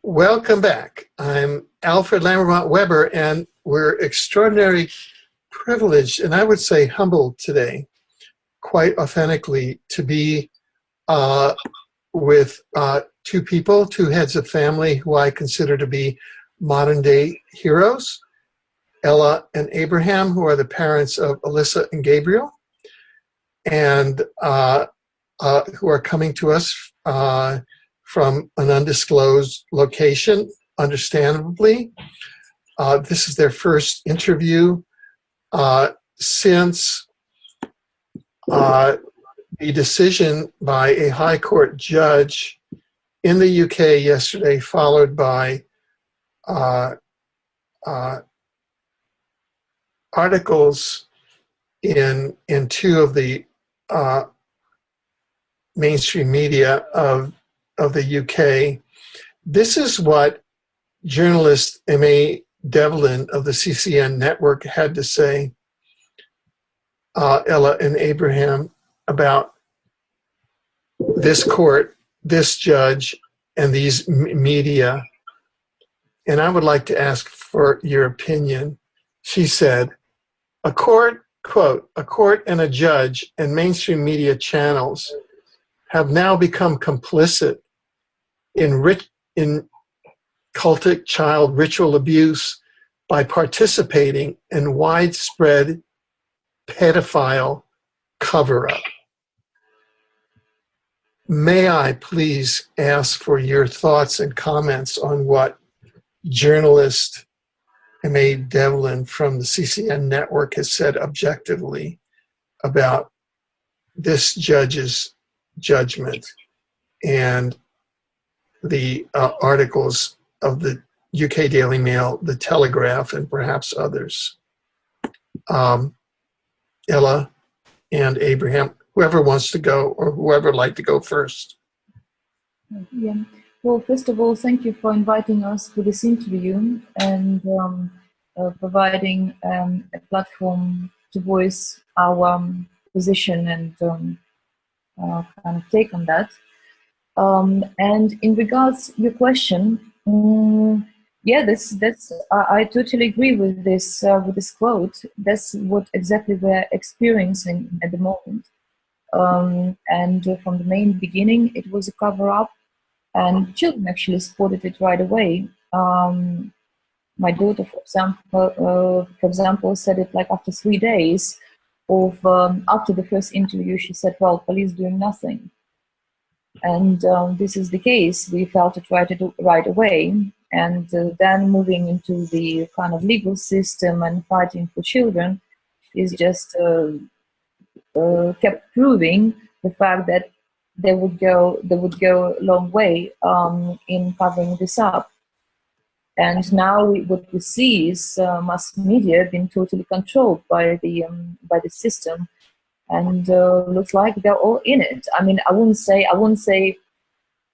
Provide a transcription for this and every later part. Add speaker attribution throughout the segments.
Speaker 1: Welcome back. I'm Alfred Labremont Webre'ss, and we're extraordinarily privileged, and I would say humbled today, quite authentically, to be with two people, two heads of family who I consider to be modern-day heroes, Ella and Abraham, who are the parents of Alyssa and Gabriel, and who are coming to us from an undisclosed location, understandably. This is their first interview since the decision by a High Court judge in the UK yesterday, followed by articles in two of the mainstream media of the UK. This is what journalist M.A. Devlin of the CCN network had to say, Ella and Abraham, about this court, this judge, and these media. And I would like to ask for your opinion. She said, a court, quote, a court and a judge and mainstream media channels have now become complicit in cultic child ritual abuse by participating in widespread pedophile cover-up. May I please ask for your thoughts and comments on what journalist M.A. Devlin from the CCN network has said objectively about this judge's judgment and the articles of the UK Daily Mail, the Telegraph, and perhaps others. Ella and Abraham, whoever wants to go, or whoever would like to go first.
Speaker 2: Yeah. Well, first of all, thank you for inviting us to this interview and providing a platform to voice our position and kind of take on that. And in regards to your question, yeah, I totally agree with this quote. That's what exactly we're experiencing at the moment. And from the main beginning, it was a cover-up, and children actually spotted it right away. My daughter, for example, said it like after 3 days of after the first interview. She said, "Well, police doing nothing." And this is the case. We felt it right away. And then moving into the kind of legal system and fighting for children is just kept proving the fact that they would go a long way in covering this up. And now what we see is mass media being totally controlled by the system. And looks like they're all in it. I mean, I wouldn't say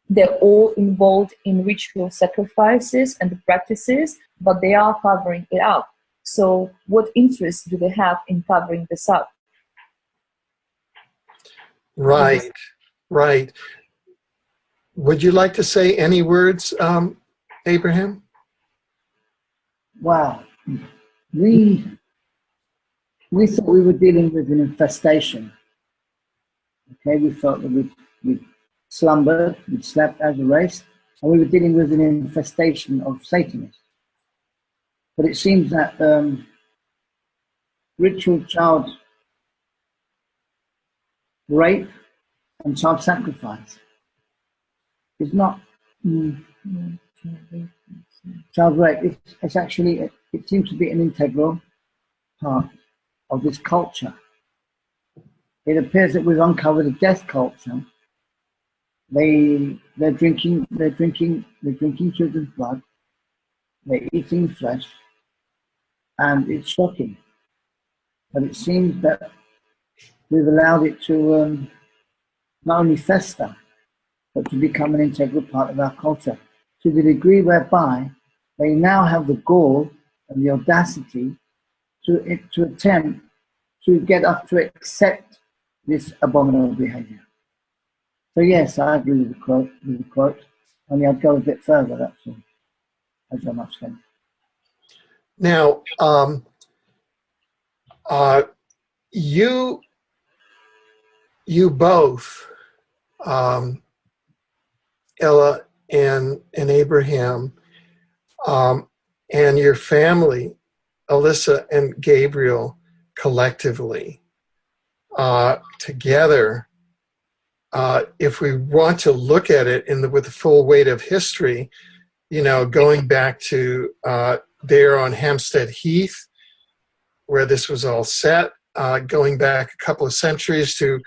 Speaker 2: they're all involved in ritual sacrifices and the practices, but they are covering it up. So what interest do they have in covering this up?
Speaker 1: Right, right. Would you like to say any words, Abraham?
Speaker 3: Wow. We thought we were dealing with an infestation. Okay, we felt that we'd slumbered, we'd slept as a race, and we were dealing with an infestation of Satanists. But it seems that ritual child rape and child sacrifice is not child rape. It's actually, it seems to be an integral part of this culture. It appears that we've uncovered a death culture. They're drinking children's blood. They're eating flesh, and it's shocking. But it seems that we've allowed it to not only fester, but to become an integral part of our culture, to the degree whereby they now have the gall and the audacity to attempt to get us to accept this abominable behavior. So yes, I agree with the quote. Only I'd go a bit further, that's all, as I must say.
Speaker 1: Now, you both, Ella and Abraham, and your family, Alyssa and Gabriel, collectively, together, if we want to look at it with the full weight of history, you know, going back to there on Hampstead Heath, where this was all set, going back a couple of centuries to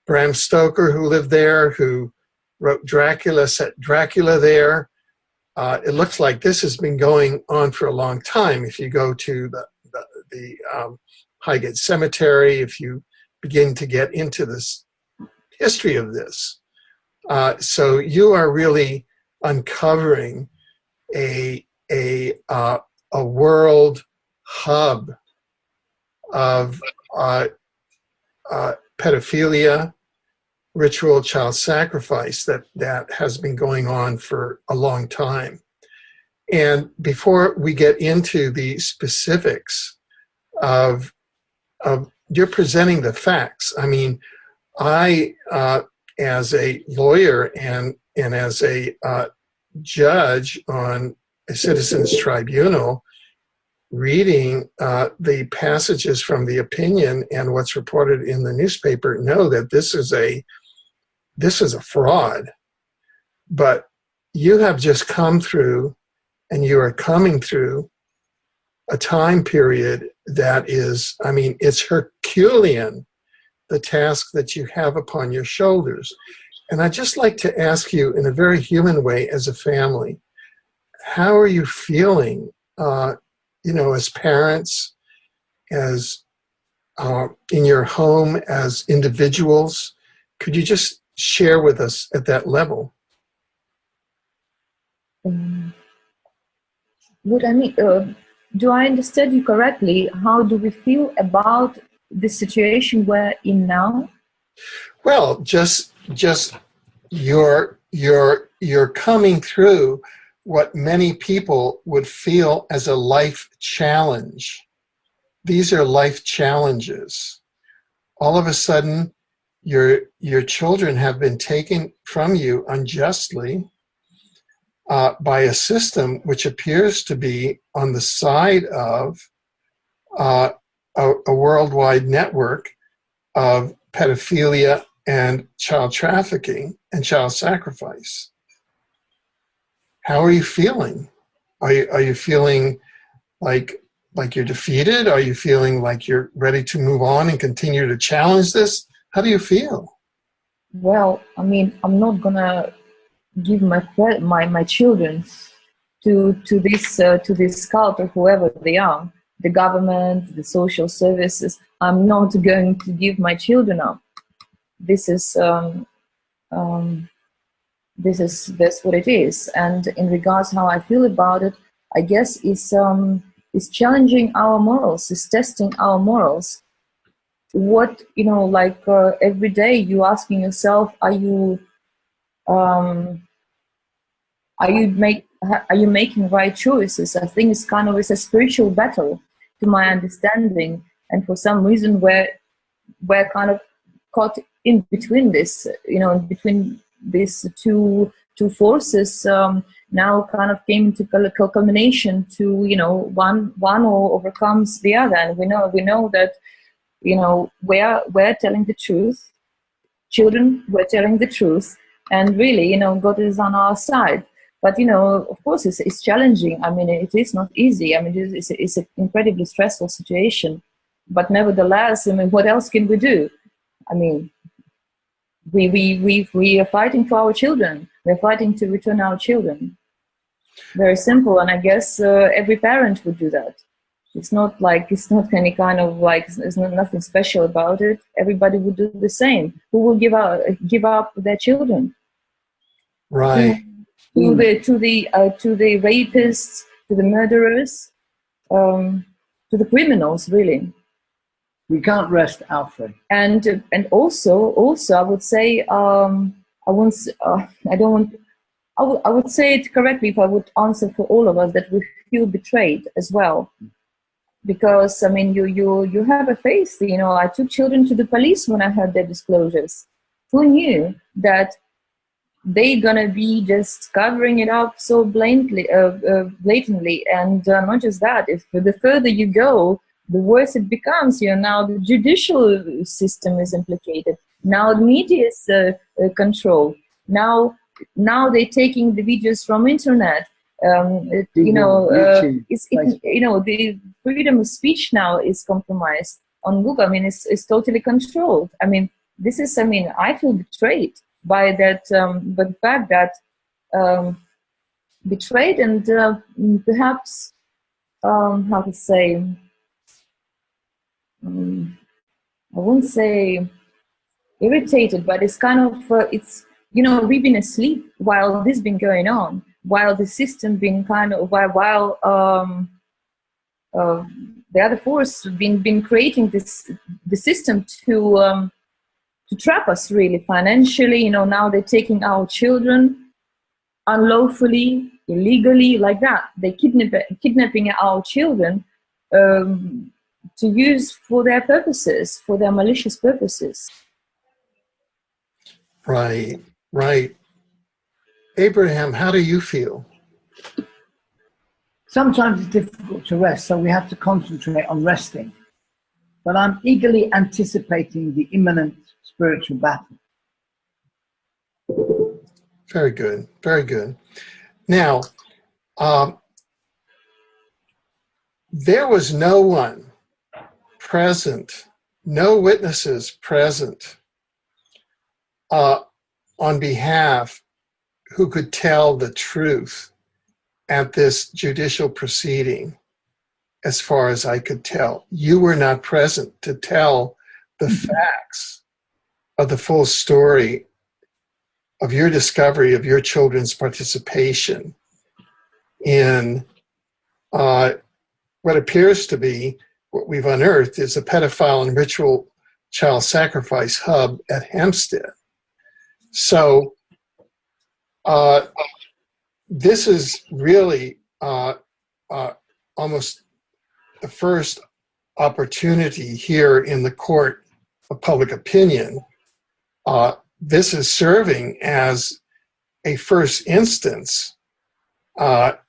Speaker 1: Bram Stoker, who lived there, who wrote Dracula, set Dracula there. It looks like this has been going on for a long time. If you go to the Highgate Cemetery, if you begin to get into this history of this. So you are really uncovering a world hub of pedophilia, ritual child sacrifice that has been going on for a long time. And before we get into the specifics of you're presenting the facts. I mean, I, as a lawyer and as a judge on a citizens tribunal, reading the passages from the opinion and what's reported in the newspaper, know that this is a fraud. But you have just come through, and you are coming through a time period that is, I mean, it's Herculean, the task that you have upon your shoulders. And I'd just like to ask you in a very human way, as a family, how are you feeling, you know, as parents, as in your home, as individuals? Could you just share with us at that level?
Speaker 2: What I mean, do I understand you correctly? How do we feel about the situation we're in now?
Speaker 1: Well, just you're coming through what many people would feel as a life challenge. These are life challenges. All of a sudden, your children have been taken from you unjustly by a system which appears to be on the side of a worldwide network of pedophilia and child trafficking and child sacrifice. How are you feeling? Are you feeling like you're defeated? Are you feeling like you're ready to move on and continue to challenge this? How do you feel?
Speaker 2: Well, I mean, I'm not gonna give my children to this cult or whoever they are, the government, the social services. I'm not going to give my children up. That's what it is. And in regards how I feel about it, I guess it's challenging our morals, it's testing our morals. What, you know, like every day you asking yourself, are you making right choices? I think it's kind of, it's a spiritual battle, to my understanding, and for some reason we're kind of caught in between this, you know, between these two forces. Now kind of came to culmination to, you know, one overcomes the other, and we know that, you know, we're telling the truth, children, we're telling the truth, and really, you know, God is on our side. But, you know, of course, it's challenging. I mean, it is not easy. I mean, it's an incredibly stressful situation. But nevertheless, I mean, what else can we do? I mean, we are fighting for our children. We're fighting to return our children. Very simple, and I guess every parent would do that. It's not any kind of like, there's nothing special about it. Everybody would do the same. Who will give up their children?
Speaker 1: Right.
Speaker 2: To the rapists, to the murderers, to the criminals, really.
Speaker 3: We can't rest, Alfred.
Speaker 2: And also, I would say, I don't want I would say it correctly if I would answer for all of us, that we feel betrayed as well. Because, I mean, you have a face. You know, I took children to the police when I heard their disclosures. Who knew that they're gonna be just covering it up so blatantly? And not just that, if the further you go, the worse it becomes. You know, now the judicial system is implicated. Now the media is controlled. Now they're taking the videos from internet. You know, you know, the freedom of speech now is compromised on Google. I mean, it's totally controlled. I mean, this is. I mean, I feel betrayed by that, but the fact that betrayed and perhaps how to say, I won't say irritated, but it's kind of it's, you know, we've been asleep while this been going on, while the system been kind of while the other force been creating the system to trap us really financially. You know, now they're taking our children unlawfully, illegally, like that. They kidnapping our children to use for their purposes, for their malicious purposes.
Speaker 1: Right, right. Abraham, how do you feel?
Speaker 3: Sometimes it's difficult to rest, so we have to concentrate on resting. But I'm eagerly anticipating the imminent spiritual battle.
Speaker 1: Very good, very good. Now, there was no one present, no witnesses present on behalf who could tell the truth at this judicial proceeding, as far as I could tell. You were not present to tell the facts of the full story of your discovery of your children's participation in what appears to be, what we've unearthed, is a pedophile and ritual child sacrifice hub at Hampstead. So this is really almost the first opportunity here in the court of public opinion. This is serving as a first instance to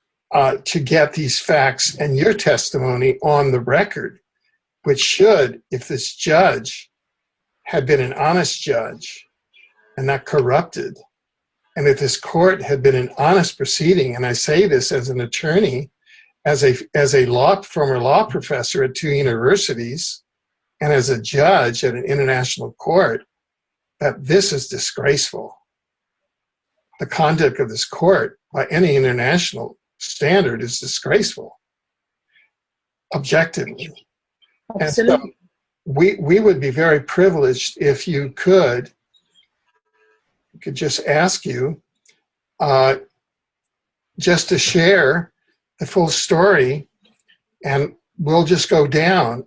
Speaker 1: get these facts and your testimony on the record, which should, if this judge had been an honest judge and not corrupted, and if this court had been an honest proceeding, and I say this as an attorney, as a former law professor at 2 universities, and as a judge at an international court, that this is disgraceful. The conduct of this court by any international standard is disgraceful, objectively.
Speaker 2: Absolutely.
Speaker 1: And so we would be very privileged if you could just ask you just to share the full story, and we'll just go down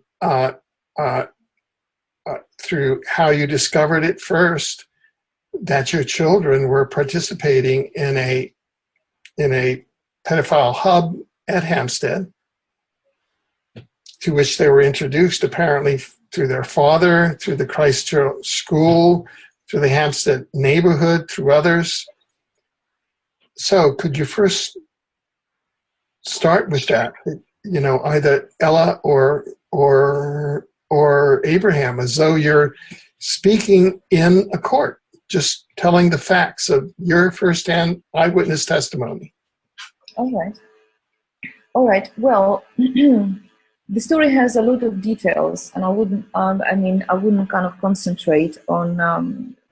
Speaker 1: through how you discovered it first, that your children were participating in a pedophile hub at Hampstead, to which they were introduced apparently through their father, through the Christchurch school, through the Hampstead neighborhood, through others. So could you first start with that? You know, either Ella or Abraham, as though you're speaking in a court, just telling the facts of your firsthand eyewitness testimony.
Speaker 2: All right. Well, the story has a lot of details, and I wouldn't kind of concentrate on.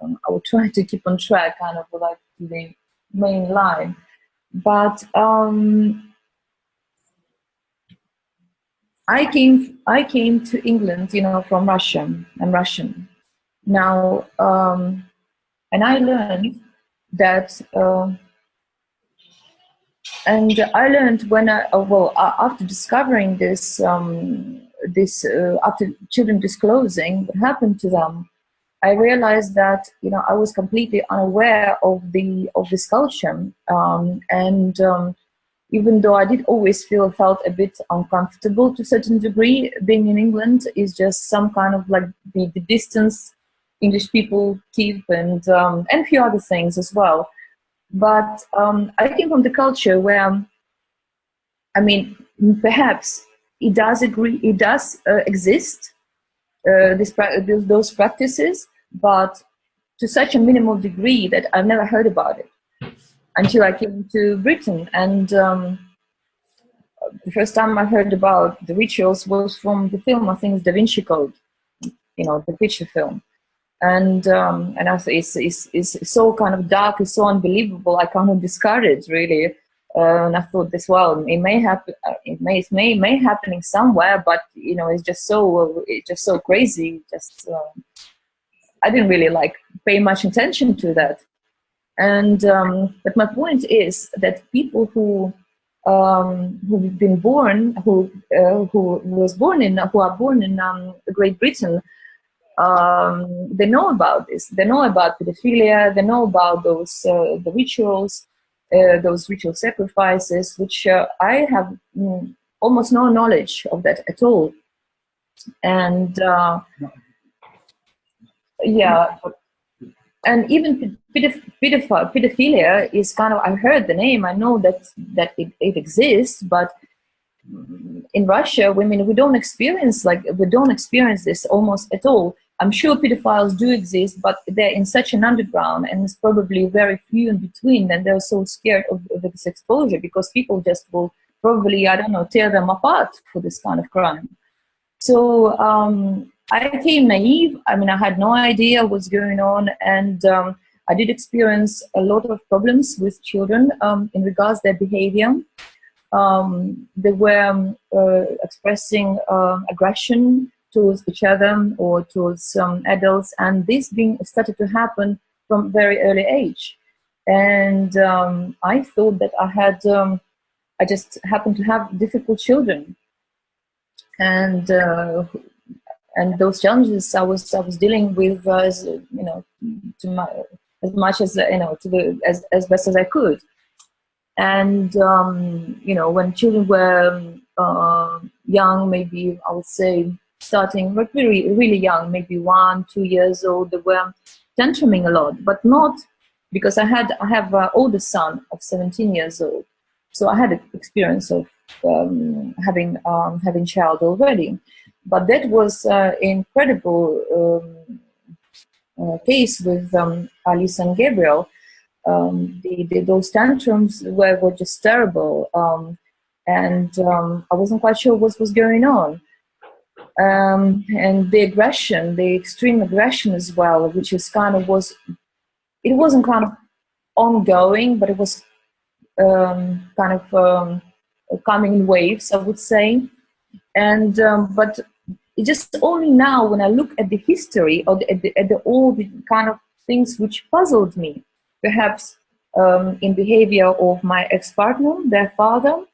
Speaker 2: I would try to keep on track, kind of like the main line, but I came to England, you know, from Russia. I'm Russian now, and I learned that. And I learned when after discovering this, after children disclosing what happened to them, I realized that, you know, I was completely unaware of this culture, even though I did always felt a bit uncomfortable to a certain degree, being in England is just some kind of like the distance English people keep, and a few other things as well. But I came from the culture where, I mean, perhaps it does exist, those practices, but to such a minimal degree that I've never heard about it until I came to Britain. And the first time I heard about the rituals was from the film, I think it's Da Vinci Code, you know, the picture film. And I thought it's so kind of dark, it's so unbelievable, I cannot discard it really. And I thought this, well, it may happen, it may happening somewhere, but you know, it's just so crazy. I didn't really like pay much attention to that. And but my point is that people who've been born, who are born in Great Britain, they know about this. They know about pedophilia. They know about the rituals, those ritual sacrifices, which I have almost no knowledge of that at all. And yeah, and even pedophilia is kind of, I heard the name. I know that it exists, but in Russia, we don't experience this almost at all. I'm sure pedophiles do exist, but they're in such an underground, and it's probably very few in between, and they're so scared of this exposure because people just will probably, I don't know, tear them apart for this kind of crime. So I came naive. I mean, I had no idea what's going on, and I did experience a lot of problems with children in regards to their behavior. They were expressing aggression towards each other or towards adults, and this started to happen from very early age. And I thought that I just happened to have difficult children, and those challenges I was dealing with, as you know, as much as you know, as best as I could. And you know, when children were young, maybe I would say starting like really young, maybe 1-2 years old, they were tantruming a lot, but not because I have an older son of 17 years old, so I had an experience of having child already. But that was incredible case with Alice and Gabriel. Those tantrums were just terrible, and I wasn't quite sure what was going on. And the aggression, the extreme aggression as well, which is it wasn't kind of ongoing, but it was kind of coming in waves, I would say. And but it just only now when I look at the history or at all the kind of things which puzzled me, perhaps in behavior of my ex-partner, their father,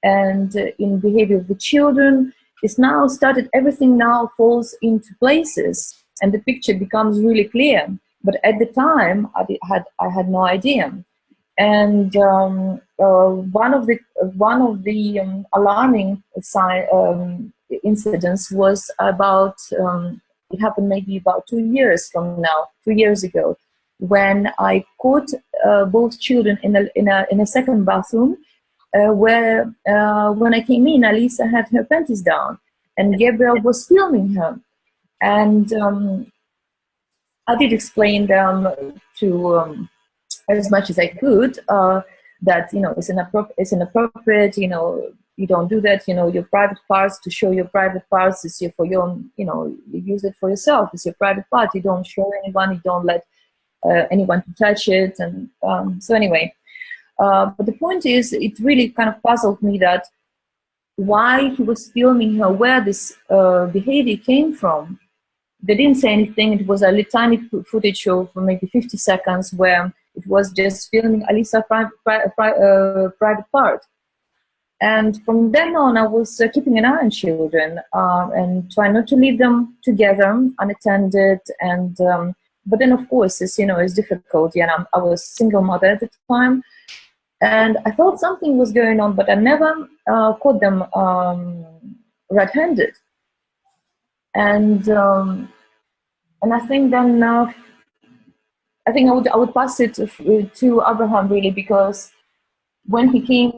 Speaker 2: and in behavior of the children, it's now started, everything now falls into places and the picture becomes really clear. But at the time, I had no idea. And one of the alarming incidents was about, it happened maybe about 2 years ago, when I caught both children in a second bathroom, where when I came in, Alisa had her panties down, and Gabriel was filming her. And I did explain them to as much as I could that, you know, it's inappropriate. You know, you don't do that. You know, your private parts, to show your private parts is for your, you know, you use it for yourself. It's your private part. You don't show anyone. You don't let anyone to touch it. And so anyway, but the point is, it really kind of puzzled me that why he was filming her, where this behavior came from. They didn't say anything. It was a tiny footage of maybe 50 seconds where it was just filming Alisa's private part. And from then on, I was keeping an eye on children and trying not to leave them together unattended. And but then, of course, as you know, it's difficult. Yeah, and I was a single mother at the time, and I thought something was going on, but I never caught them red-handed. And I think then I think I would pass it to Abraham, really, because when he came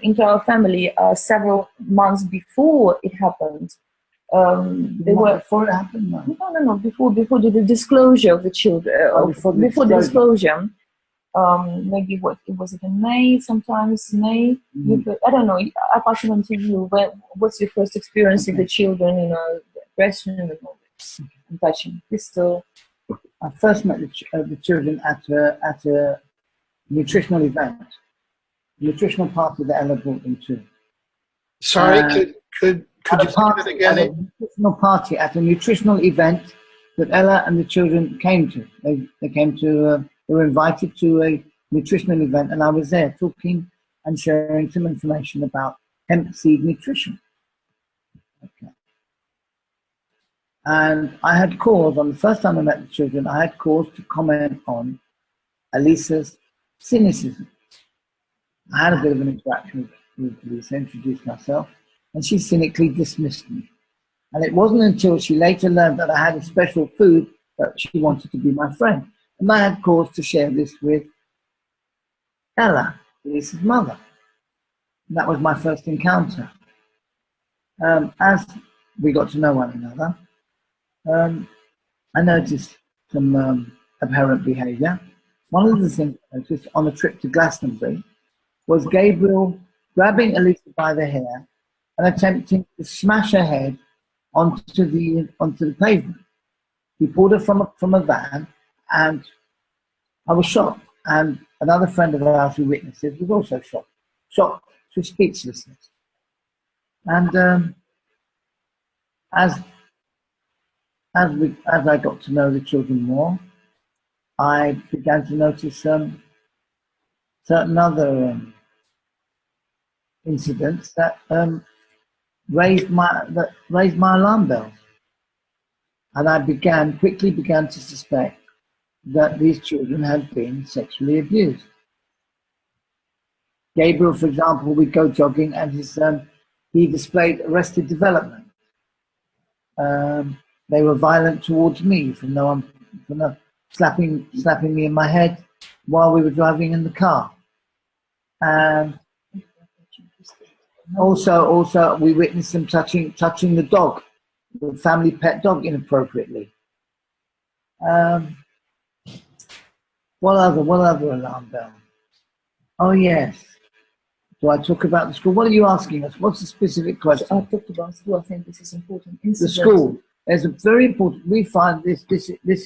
Speaker 2: into our family several months before it happened, they were
Speaker 3: before it happened.
Speaker 2: no before the disclosure of the children. Before the disclosure, maybe what it was, it in May, sometimes May. I don't know. I pass it on to you. What's your first experience with the children? You know, the aggression and all this, and touching. Crystal.
Speaker 3: I first met the children at a nutritional event, nutritional party that Ella brought them to.
Speaker 1: Sorry, could you say that again?
Speaker 3: At a nutritional party at a nutritional event that Ella and the children came to. They came to. They were invited to a nutritional event, and I was there talking and sharing some information about hemp seed nutrition. Okay. And I had cause, on the first time I met the children, I had cause to comment on Elisa's cynicism. I had a bit of an interaction with Elisa, introduced myself, and she cynically dismissed me. And it wasn't until she later learned that I had a special food that she wanted to be my friend. And I had cause to share this with Ella, Elisa's mother. And that was my first encounter. As we got to know one another, I noticed some apparent behaviour. One of the things I noticed on a trip to Glastonbury was Gabriel grabbing Elisa by the hair and attempting to smash her head onto the pavement. He pulled her from a van, and I was shocked. And another friend of ours who witnessed it was also shocked to speechlessness. And as I got to know the children more, I began to notice certain other incidents that raised my alarm bells, and I quickly began to suspect that these children had been sexually abused. Gabriel, for example, would go jogging, and he displayed arrested development. They were violent towards me, from slapping me in my head while we were driving in the car. And also we witnessed them touching the dog, the family pet dog, inappropriately. What other alarm bell? Oh yes. Do I talk about the school? What are you asking us? What's the specific question?
Speaker 2: I talked about school. I think this is important.
Speaker 3: The school. There's a very important. We find this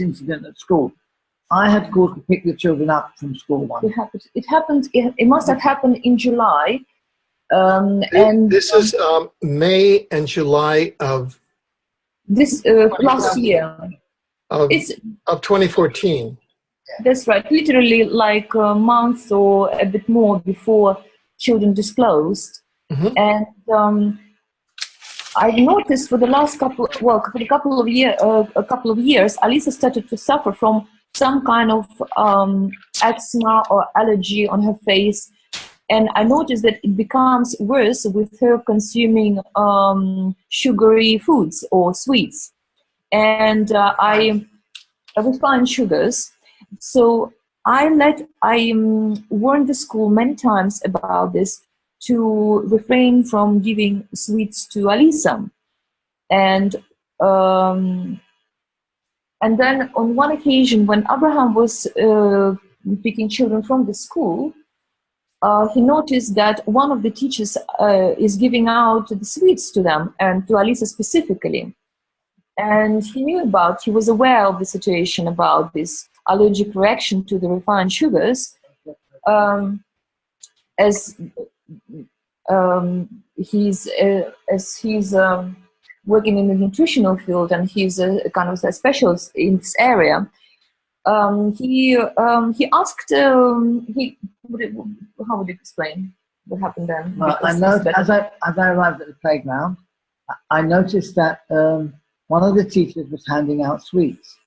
Speaker 3: incident at school. I had cause to pick the children up from school once.
Speaker 2: It happened. It must have happened in July.
Speaker 1: This is May and July of
Speaker 2: this last year.
Speaker 1: Of 2014.
Speaker 2: That's right. Literally like a month or a bit more before children disclosed. Mm-hmm. And I noticed for the last couple of years, Alisa started to suffer from some kind of eczema or allergy on her face. And I noticed that it becomes worse with her consuming sugary foods or sweets. And I refined sugars. So I warned the school many times about this, to refrain from giving sweets to Alisa. And then on one occasion, when Abraham was picking children from the school, he noticed that one of the teachers is giving out the sweets to them, and to Alisa specifically. And he was aware of the situation about this allergic reaction to the refined sugars, as he's working in the nutritional field, and he's a kind of a specialist in this area. He asked, how would you explain? What happened then?
Speaker 3: Well, I
Speaker 2: Because
Speaker 3: know
Speaker 2: this
Speaker 3: as I arrived at the playground, I noticed that one of the teachers was handing out sweets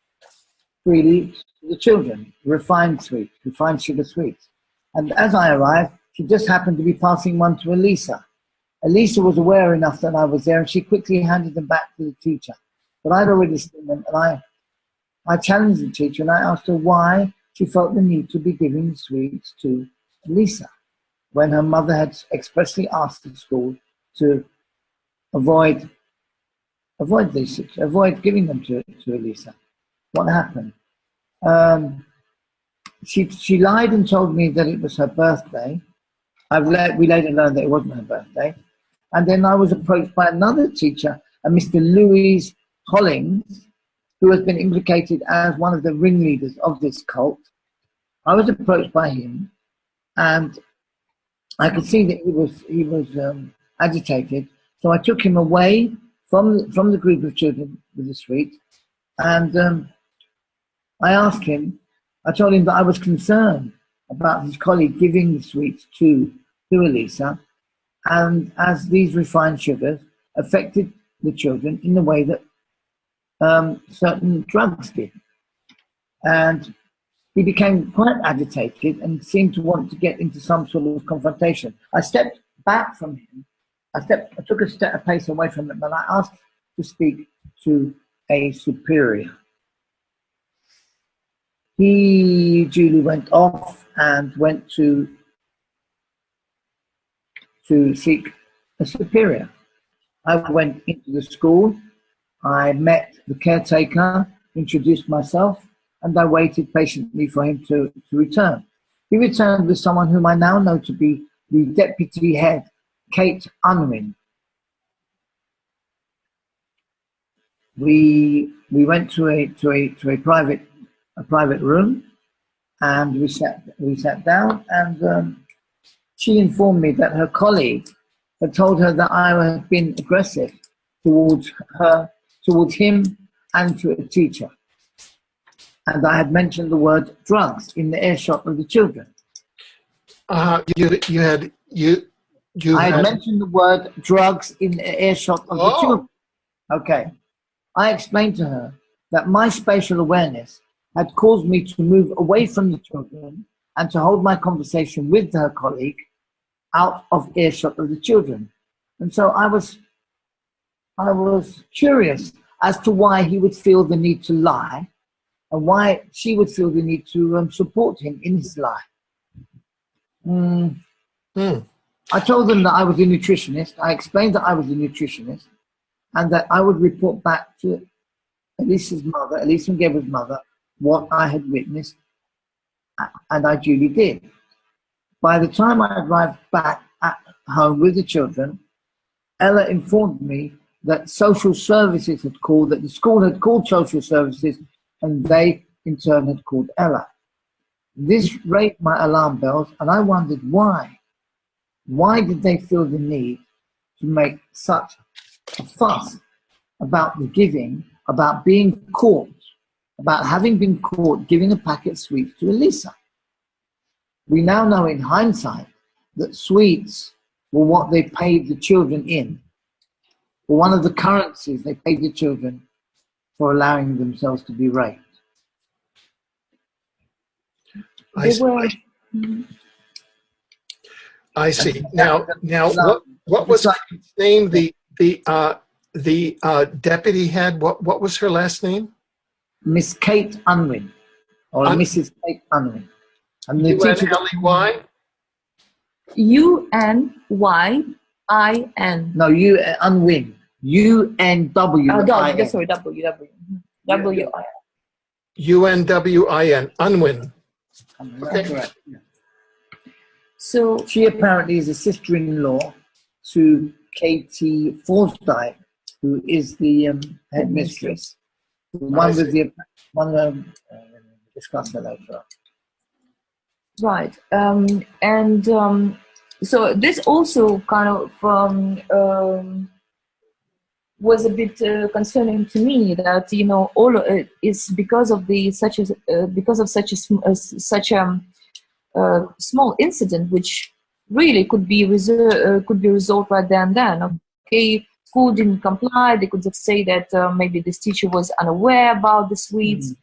Speaker 3: freely to the children, refined sweets, refined sugar sweets. And as I arrived, she just happened to be passing one to Elisa. Elisa was aware enough that I was there, and she quickly handed them back to the teacher. But I'd already seen them, and I challenged the teacher, and I asked her why she felt the need to be giving the sweets to Elisa, when her mother had expressly asked the school to avoid giving them to Elisa. What happened? She lied and told me that it was her birthday. We later learned that it wasn't her birthday. And then I was approached by another teacher, a Mr. Louis Hollings, who has been implicated as one of the ringleaders of this cult. I was approached by him, and I could see that he was agitated. So I took him away from the group of children with the sweets, and I told him that I was concerned about his colleague giving the sweets to Elisa, and as these refined sugars affected the children in the way that certain drugs did. And he became quite agitated and seemed to want to get into some sort of confrontation. I stepped back from him. I took a pace away from him, and I asked to speak to a superior. He duly went off and went to seek a superior. I went into the school. I met the caretaker, introduced myself, and I waited patiently for him to return. He returned with someone whom I now know to be the deputy head, Kate Unwin. We went to a private room, and we sat down, and she informed me that her colleague had told her that I had been aggressive towards him, and to a teacher. And I had mentioned the word drugs in the earshot of the children. I had mentioned the word drugs in the earshot of the children. Okay. I explained to her that my spatial awareness had caused me to move away from the children and to hold my conversation with her colleague out of earshot of the children. And so I was curious as to why he would feel the need to lie, and why she would feel the need to support him in his lie. I told them that I was a nutritionist. I explained that I was a nutritionist, and that I would report back to Elisa and Gabriel's mother, what I had witnessed, and I duly did. By the time I arrived back at home with the children, Ella informed me that social services had called, that the school had called social services, and they in turn had called Ella. This raised my alarm bells, and I wondered why. Why did they feel the need to make such a fuss about the giving, about being caught, about having been caught giving a packet of sweets to Elisa? We now know in hindsight that sweets were what they paid the children in, or one of the currencies they paid the children for allowing themselves to be raped.
Speaker 1: I see. Now, what was her name? The deputy head. What was her last name? Miss
Speaker 3: Kate Unwin, or Mrs. Kate Unwin.
Speaker 1: And the teacher. U-N-L-E-Y?
Speaker 2: U-N-Y-I-N.
Speaker 3: No, Unwin. U-N-W-I-N.
Speaker 2: Sorry, W-W. W-I-N.
Speaker 1: U-N-W-I-N. Unwin.
Speaker 3: Okay. Correct. Yeah.
Speaker 2: So
Speaker 3: she apparently is a sister-in-law to Katie Forsdyke, who is the headmistress. Discuss that later.
Speaker 2: Right, so this also kind of was a bit concerning to me, that all is because of such a small incident, which really could be resolved right then. Okay, school didn't comply. They could just say that maybe this teacher was unaware about the sweets.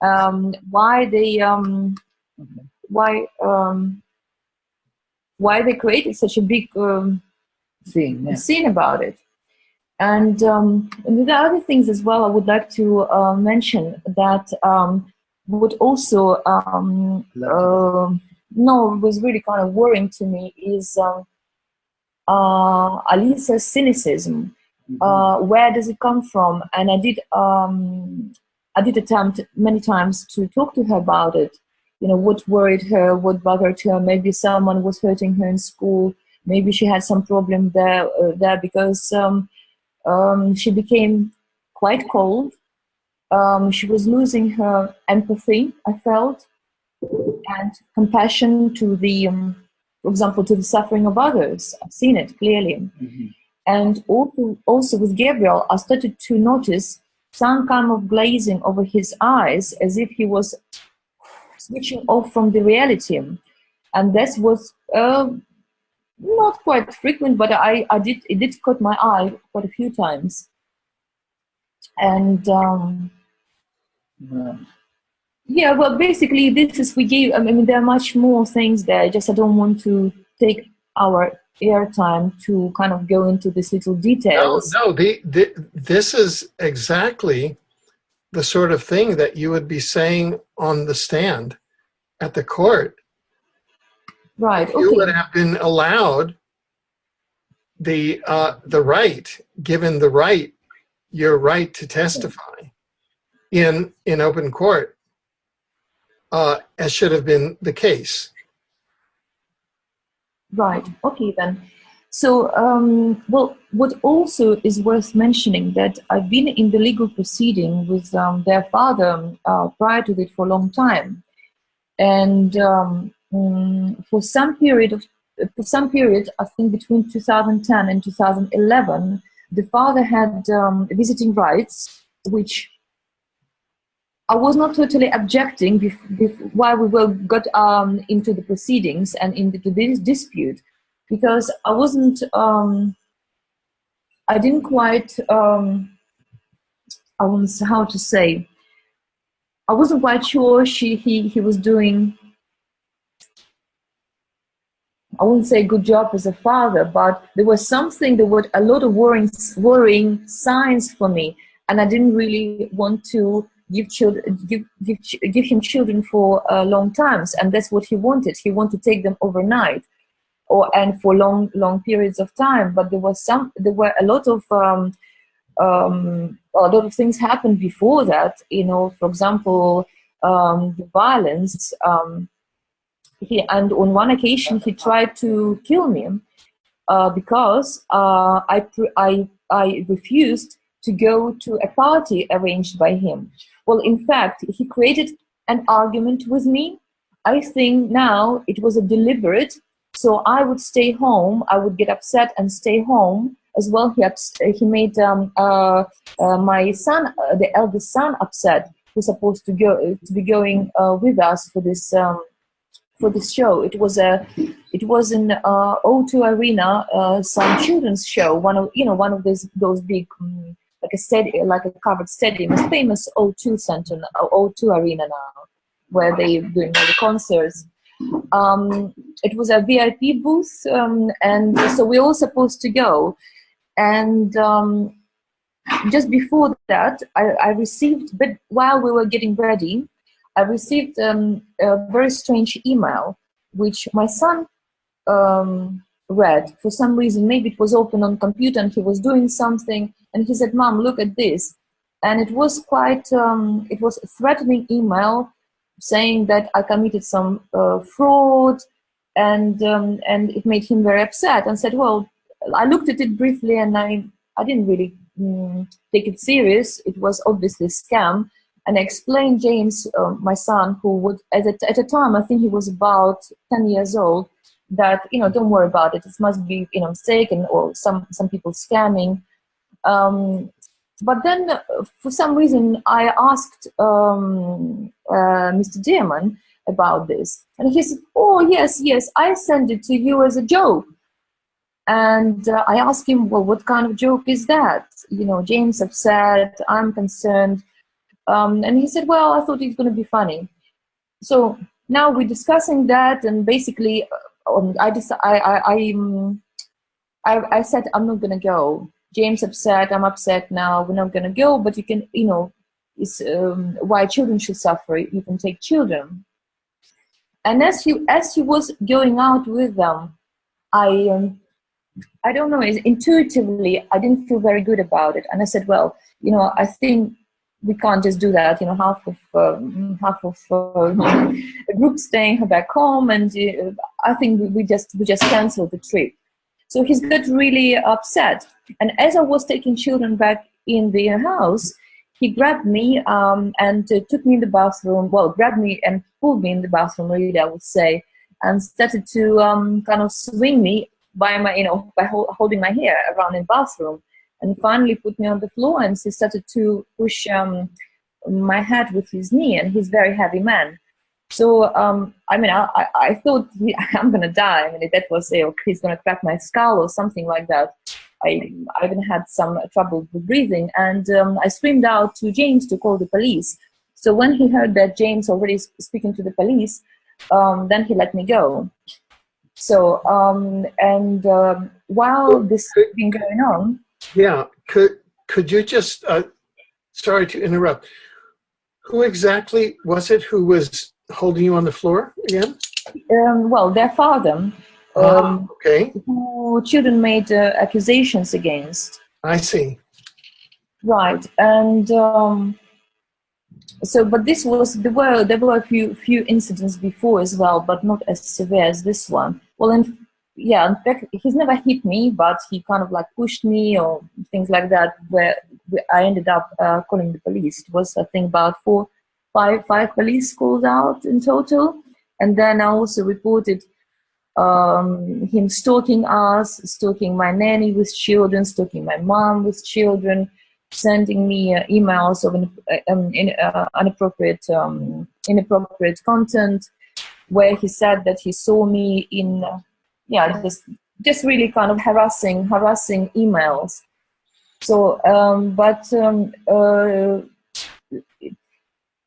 Speaker 2: Why they why they created such a big scene about it. And the other things as well I would like to mention that would also was really kind of worrying to me is Alisa's cynicism. Where does it come from? And I did attempt many times to talk to her about it. You know, what worried her, what bothered her. Maybe someone was hurting her in school. Maybe she had some problem there because she became quite cold. She was losing her empathy, I felt, and compassion to the, for example, to the suffering of others. I've seen it clearly. And also with Gabriel, I started to notice some kind of glazing over his eyes, as if he was switching off from the reality. And that was not quite frequent, but it did caught my eye quite a few times. And yeah, well, basically, this is we gave. I mean, there are much more things there. Just I don't want to take our airtime to kind of go into these little details.
Speaker 1: No, this is exactly the sort of thing that you would be saying on the stand at the court.
Speaker 2: Right.
Speaker 1: You would have been allowed the right, given the right, your right to testify in open court, as should have been the case.
Speaker 2: Right. Okay, then. So, well, what also is worth mentioning that I've been in the legal proceeding with their father prior to that for a long time, and for some period, I think between 2010 and 2011, the father had visiting rights, which I was not totally objecting while we got into the proceedings and into this dispute, because I wasn't, I didn't quite, I wasn't, how to say, I wasn't quite sure he was doing, I wouldn't say good job as a father, but there was something, there were a lot of worrying signs for me, and I didn't really want to give him children for long times, and that's what he wanted. He wanted to take them overnight, and for long periods of time. But there were a lot of things happened before that. You know, for example, the violence. And on one occasion he tried to kill me because I refused to go to a party arranged by him. Well, in fact, he created an argument with me. I think now it was a deliberate, so I would stay home. I would get upset and stay home as well. He made my son, the eldest son, upset. Who's supposed to be going with us for this show. It was in O2 Arena, some children's show. One of those big like a covered stadium. It's famous O2 Center, O2 Arena now, where they doing all the concerts. It was a VIP booth, and so we were all supposed to go. And just before that, I received, but while we were getting ready, I received a very strange email, which my son read for some reason. Maybe it was open on computer and he was doing something, and he said, "Mom, look at this." And it was quite, it was a threatening email saying that I committed some fraud, and it made him very upset, and said, well, I looked at it briefly and I didn't really take it serious. It was obviously a scam. And I explained James, my son, who would, at a time, I think he was about 10 years old, that, don't worry about it. It must be, mistake or some people scamming. But then, for some reason, I asked Mr. Dearman about this. And he said, oh, yes, I sent it to you as a joke. And I asked him, well, what kind of joke is that? You know, James upset, I'm concerned. And he said, well, I thought it's going to be funny. So now we're discussing that, and basically I said, I'm not going to go. James upset, I'm upset now, we're not going to go, but you can, you know, it's why children should suffer, you can take children. And as he was going out with them, I don't know, intuitively, I didn't feel very good about it. And I said, well, you know, I think we can't just do that. You know, half of the group staying back home, and I think we just canceled the trip. So he's got really upset. And as I was taking children back in the house, he grabbed me and took me in the bathroom. Well, grabbed me and pulled me in the bathroom, really, I would say, and started to kind of swing me by my, you know, by holding my hair around in the bathroom, and finally put me on the floor, and he started to push my head with his knee, and he's a very heavy man. So, I mean, I thought I'm going to die. I mean, that was, okay, he's going to crack my skull or something like that. I even had some trouble with breathing, and I screamed out to James to call the police. So when he heard that James already speaking to the police, then he let me go. So, while this has been going on...
Speaker 1: Yeah, could you just, sorry to interrupt, who exactly was it who was holding you on the floor again?
Speaker 2: Well, their father,
Speaker 1: okay.
Speaker 2: who children made accusations against.
Speaker 1: I see.
Speaker 2: Right, and so, but this was, there were a few incidents before as well, but not as severe as this one. Well, in fact, he's never hit me, but he kind of like pushed me or things like that, where I ended up calling the police. It was, I think, about five police calls out in total. And then I also reported him stalking us, stalking my nanny with children, stalking my mom with children, sending me emails of inappropriate content, where he said that he saw me in, just really kind of harassing emails. So,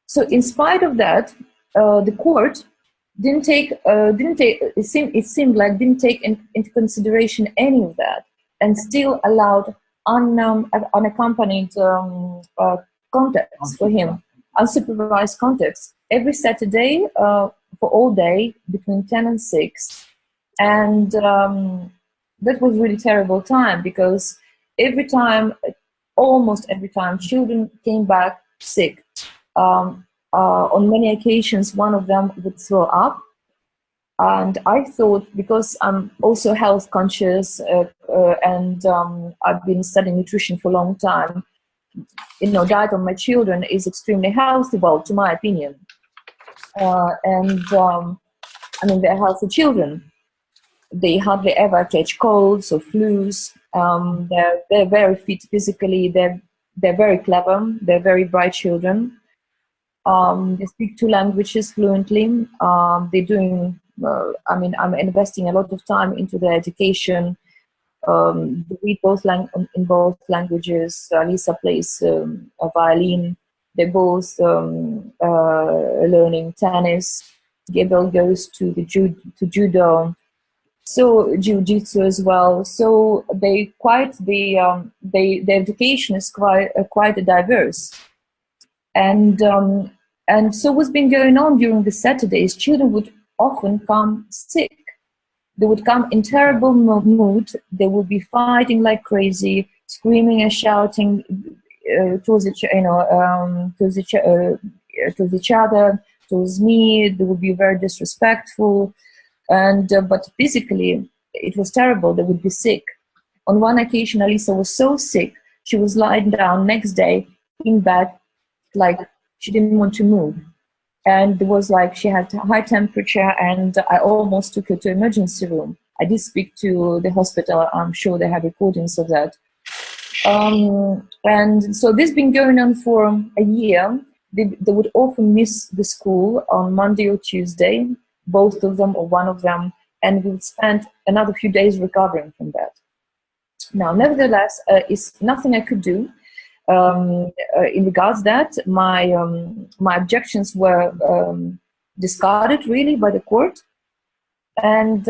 Speaker 2: so in spite of that, the court didn't take it seemed like didn't take into consideration any of that, and still allowed unaccompanied contacts for him, unsupervised contacts every Saturday for all day between 10 and 6. And that was really terrible time, because almost every time, children came back sick. On many occasions, one of them would throw up. And I thought, because I'm also health conscious and I've been studying nutrition for a long time, you know, diet of my children is extremely healthy, well, to my opinion. I mean, they're healthy children. They hardly ever catch colds or flus. They're very fit physically. They're very clever. They're very bright children. They speak 2 languages fluently. They're doing... I'm investing a lot of time into their education. They read in both languages. Lisa plays a violin. They're both learning tennis. Gabriel goes to judo, so jiu-jitsu as well. So their education is quite diverse. And so what's been going on during the Saturdays? Children would often come sick. They would come in terrible mood. They would be fighting like crazy, screaming and shouting towards each other, towards me. They would be very disrespectful, and but physically it was terrible. They would be sick. On one occasion, Alisa was so sick she was lying down next day in bed, like she didn't want to move. And it was like she had high temperature, and I almost took her to emergency room. I did speak to the hospital. I'm sure they have recordings of that. And so this has been going on for a year. they would often miss the school on Monday or Tuesday, both of them or one of them, and we would spend another few days recovering from that. Now, nevertheless, it's nothing I could do in regards to that. My objections were discarded really by the court, and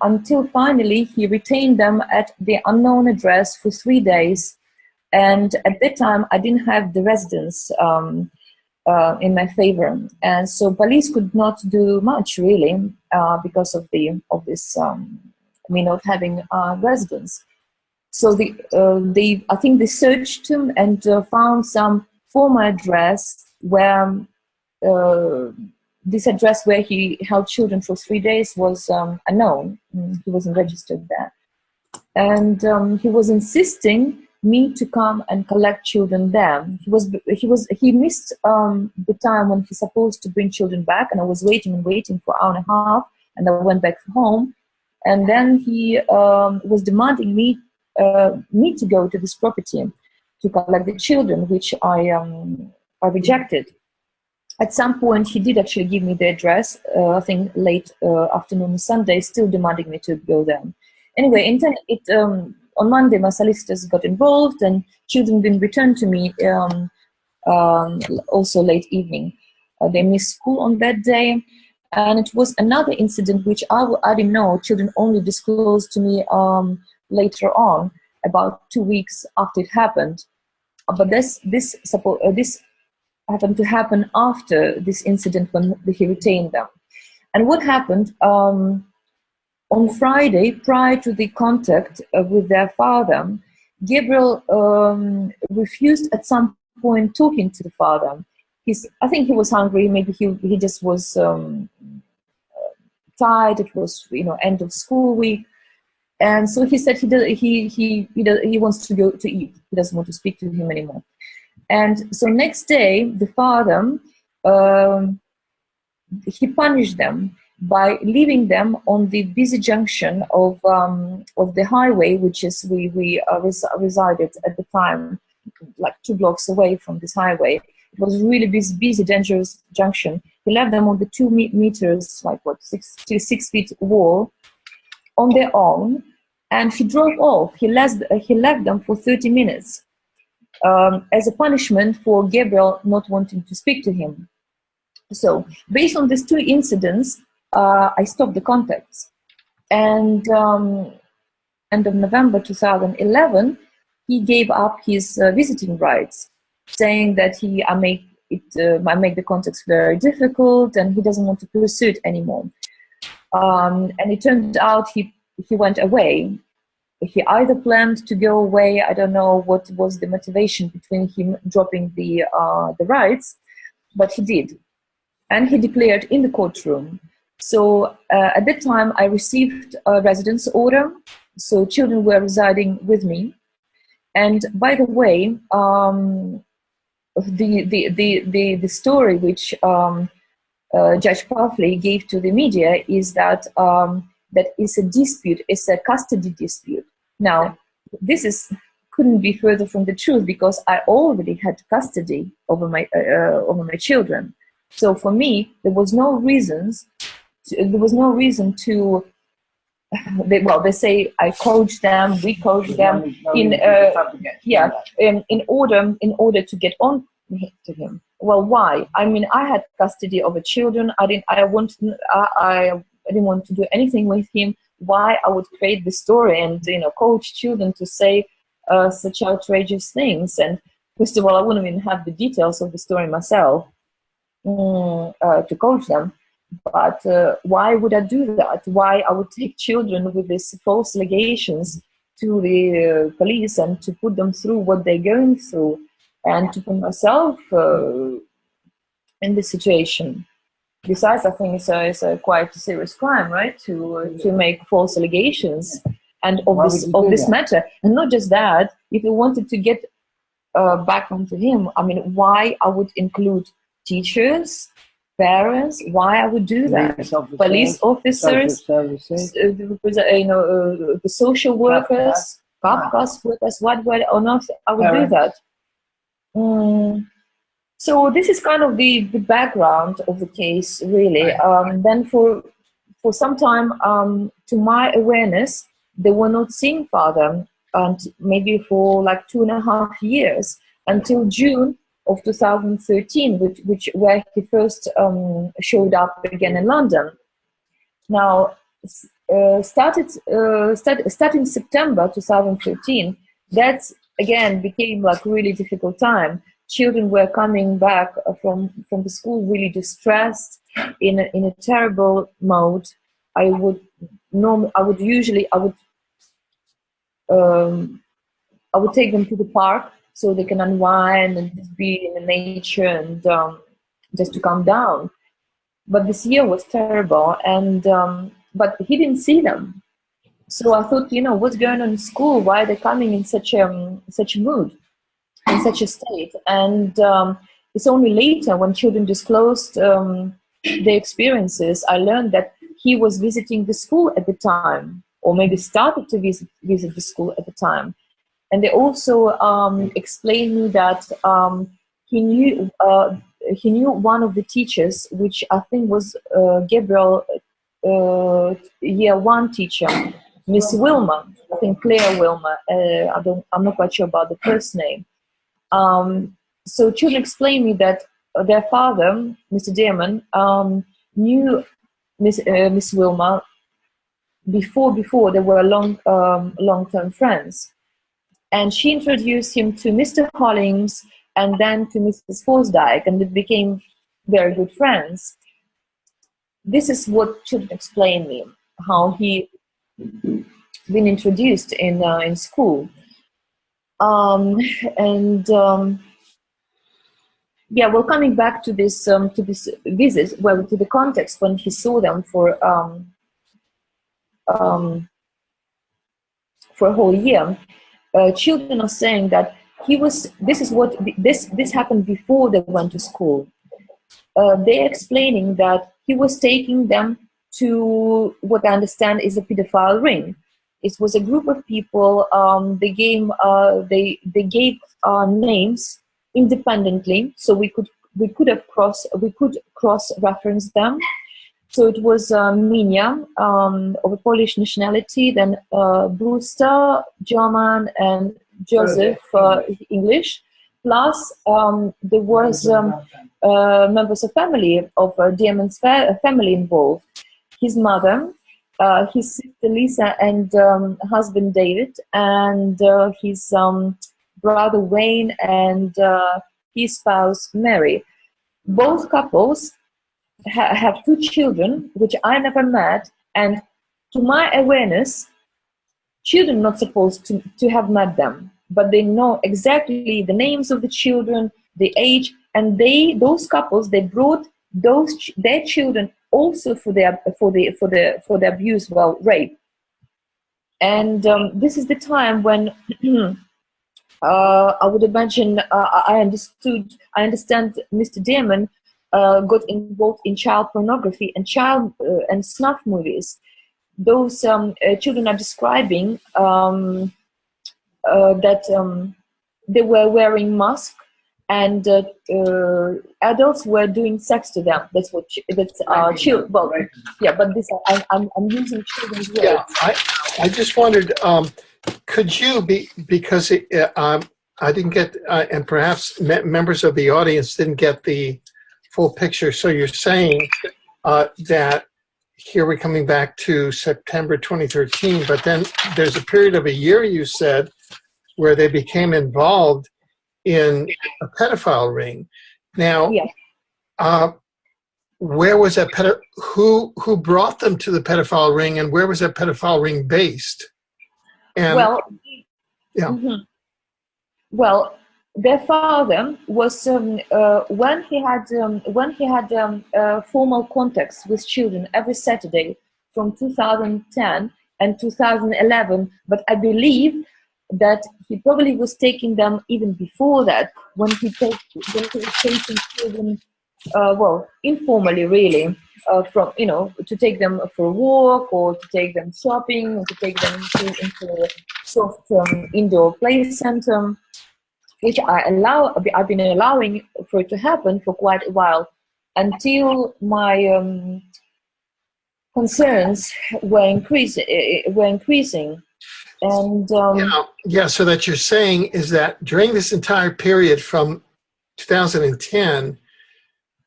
Speaker 2: until finally he retained them at the unknown address for 3 days. And at that time, I didn't have the residence in my favor, and so police could not do much really because of this not having residence. So I think they searched him and found some former address where this address where he held children for 3 days was unknown. He wasn't registered there, and he was insisting me to come and collect children there. He missed the time when he's supposed to bring children back, and I was waiting for an hour and a half, and I went back home, and then he was demanding me to go to this property to collect the children, which I rejected. At some point, he did actually give me the address. I think late afternoon Sunday, still demanding me to go there. Anyway, on Monday, my solicitors got involved, and children been returned to me also late evening. They missed school on that day, and it was another incident which I didn't know. Children only disclosed to me later on, about 2 weeks after it happened. But this happened to happen after this incident when he retained them. And what happened? On Friday, prior to the contact with their father, Gabriel refused at some point talking to the father. I think he was hungry. Maybe he just was tired. It was end of school week, and so he said he wants to go to eat. He doesn't want to speak to him anymore. And so next day, the father he punished them by leaving them on the busy junction of the highway, which is we resided at the time, like 2 blocks away from this highway. It was a really busy, dangerous junction. He left them on the 2 meters, like 6 feet wall, on their own, and he drove off. He left them for 30 minutes as a punishment for Gabriel not wanting to speak to him. So, based on these 2 incidents, I stopped the contacts. And end of November 2011, he gave up his visiting rights, saying that I make the contacts very difficult, and he doesn't want to pursue it anymore. And it turned out he went away. He either planned to go away. I don't know what was the motivation between him dropping the rights, but he did, and he declared in the courtroom. So at that time, I received a residence order, so children were residing with me. And by the way, the story which Judge Puffley gave to the media is that that is a dispute, it's a custody dispute. Now, this couldn't be further from the truth, because I already had custody over my children. So for me, there was no reason to. They say I coached them, we coached them in order to get on to him. Well, why? I mean, I had custody over children. I didn't want to do anything with him. Why I would create the story and coach children to say such outrageous things? And first of all, I wouldn't even have the details of the story myself to coach them. But why would I do that? Why I would take children with these false allegations to the police and to put them through what they're going through, and to put myself in this situation? Besides, I think it's a quite serious crime, right? To make false allegations and of this matter. And not just that, if you wanted to get back onto him, I mean, why I would include teachers, parents, why I would do that? Police officers, the social workers, Kafka's workers, what on earth I would do that? So this is kind of the background of the case, really. Then for some time, to my awareness, they were not seeing father, and maybe for like 2.5 years, until June of 2013, where he first showed up again in London. Now, starting September 2013, that again became like really difficult time. Children were coming back from the school really distressed, in a terrible mode. I would take them to the park so they can unwind and just be in the nature and just to calm down. But this year was terrible, and but he didn't see them. So I thought, what's going on in school? Why are they coming in such a mood, in such a state? And it's only later, when children disclosed their experiences, I learned that he was visiting the school at the time, or maybe started to visit the school at the time. And they also explained me that he knew one of the teachers, which I think was Gabriel, year 1 teacher, Miss Wilmer. I think Claire Wilmer. I'm not quite sure about the first name. So children explained me that their father, Mr. Damon, knew Miss Wilmer before they were long-term friends. And she introduced him to Mr. Hollings and then to Mrs. Forsdyke, and they became very good friends. This is what children explain me, how he been introduced in school. Yeah, well, coming back to this visit, well, to the context when he saw them for a whole year. Children are saying that this happened before they went to school. They're explaining that he was taking them to what I understand is a pedophile ring. It was a group of people. They gave names independently, so we could cross-reference them. So it was Minia, of a Polish nationality, then Brewster, German, and Joseph, English. Plus, there was members of family of Damon's family involved. His mother, his sister Lisa, and husband David, and his brother Wayne, and his spouse Mary. Both couples have 2 children, which I never met, and to my awareness, children are not supposed to have met them, but they know exactly the names of the children, the age, and those couples, they brought their children also for the abuse, well, rape. And this is the time when I would imagine I understand Mr. Damon got involved in child pornography and and snuff movies. Those children are describing that they were wearing masks, and adults were doing sex to them. That's children. Well, yeah, but this I'm using children's words.
Speaker 1: Yeah, I just wondered, could you because I didn't get, and perhaps members of the audience didn't get the full picture. So you're saying that here we're coming back to September 2013, but then there's a period of a year, you said, where they became involved in a pedophile ring. Now,
Speaker 2: yeah.
Speaker 1: Where was that who brought them to the pedophile ring, and where was that pedophile ring based? And,
Speaker 2: well,
Speaker 1: yeah.
Speaker 2: Mm-hmm. Well, their father was when he had formal contacts with children every Saturday from 2010 and 2011. But I believe that he probably was taking them even before that, when he was taking children, well, informally, really, to take them for a walk, or to take them shopping, or to take them into a soft indoor play center. which I've been allowing for it to happen for quite a while, until my concerns were increasing. And
Speaker 1: yeah, so that you're saying is that during this entire period from 2010,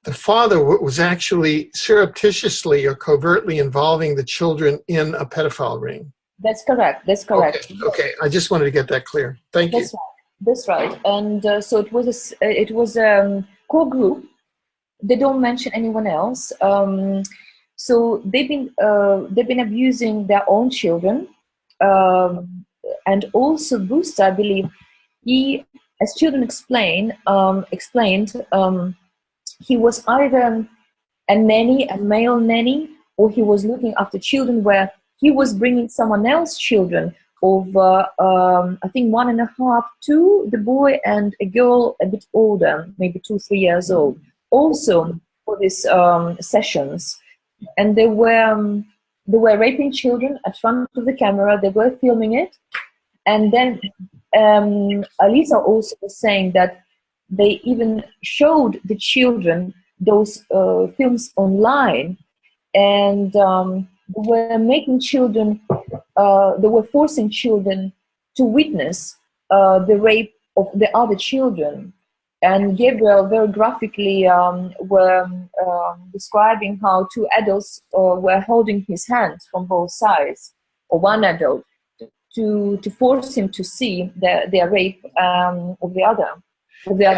Speaker 1: the father was actually surreptitiously or covertly involving the children in a pedophile ring.
Speaker 2: That's correct. That's correct.
Speaker 1: Okay. I just wanted to get that clear. Thank you.
Speaker 2: That's right. And so it was a core group. They don't mention anyone else. So they've been abusing their own children, and also Booster, I believe, he, as children explained, he was either a nanny, a male nanny, or he was looking after children where he was bringing someone else's children over, I think 1.5, 2, the boy, and a girl a bit older, maybe 2, 3 years old, also for these sessions. And they were raping children in front of the camera. They were filming it. And then Alisa also was saying that they even showed the children those films online, and they were making children, they were forcing children to witness the rape of the other children. And Gabriel very graphically were describing how 2 adults were holding his hands from both sides, or one adult, to force him to see their rape of the other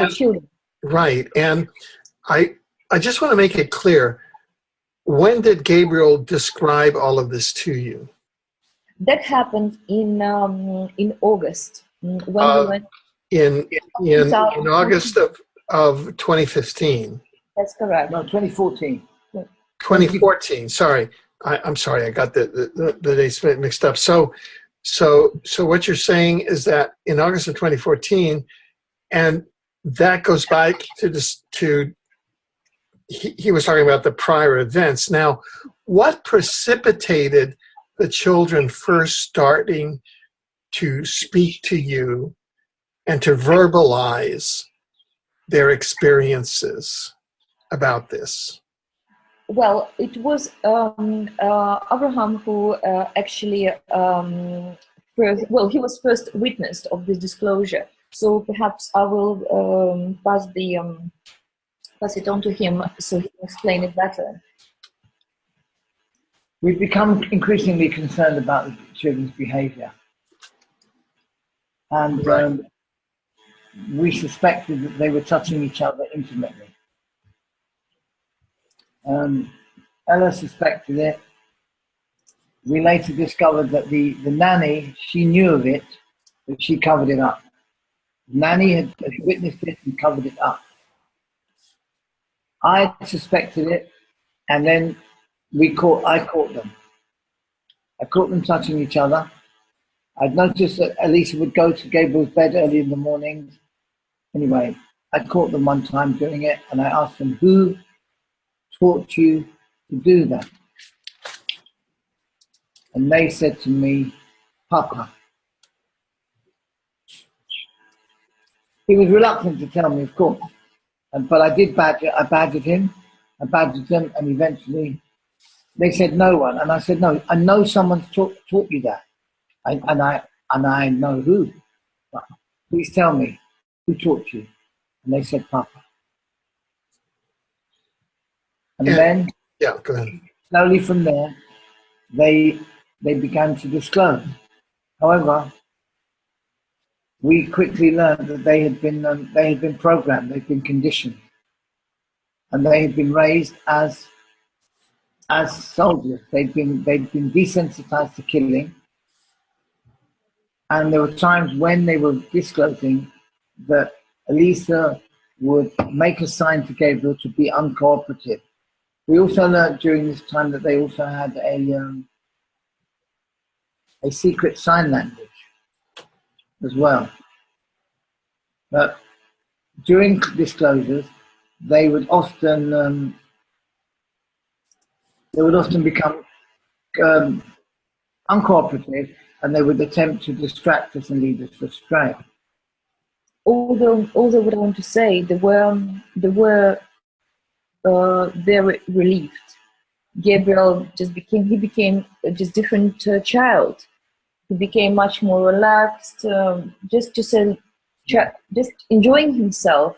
Speaker 2: children.
Speaker 1: Right. And I just want to make it clear, when did Gabriel describe all of this to you?
Speaker 2: That happened in August, when we went
Speaker 1: in August of 2015.
Speaker 2: That's correct.
Speaker 3: No, 2014.
Speaker 1: 2014. Sorry, I'm sorry. I got the dates mixed up. So what you're saying is that in August of 2014, and that goes back to this, he was talking about the prior events. Now, what precipitated the children first starting to speak to you and to verbalize their experiences about this?
Speaker 2: Well, it was Abraham who actually he was first witness of this disclosure. So perhaps I will pass it on to him so he can explain it better.
Speaker 3: We've become increasingly concerned about the children's behaviour, and
Speaker 1: right.
Speaker 3: We suspected that they were touching each other intimately. Ella suspected it. We later discovered that the nanny, she knew of it, but she covered it up. The nanny had witnessed it and covered it up. I suspected it, and then I caught them. I caught them touching each other. I'd noticed that Elisa would go to Gabriel's bed early in the mornings. Anyway, I caught them one time doing it, and I asked them, who taught you to do that? And they said to me, Papa. He was reluctant to tell me, of course, but I did badger. I badgered him, and eventually they said no one. And I said, no, I know someone's taught you that, and I know who. But please tell me, who taught you? And they said, Papa. And then,
Speaker 1: yeah, go ahead.
Speaker 3: Slowly from there, they began to disclose. However, we quickly learned that they had been programmed, they'd been conditioned, and they had been raised as soldiers. They'd been desensitized to killing, and there were times when they were disclosing that Elisa would make a sign to Gabriel to be uncooperative. We also learned during this time that they also had a secret sign language as well. But during disclosures, they would often become uncooperative, and they would attempt to distract us and lead us astray.
Speaker 2: although what I want to say, they were very relieved. Gabriel he became just different child. He became much more relaxed, just enjoying himself.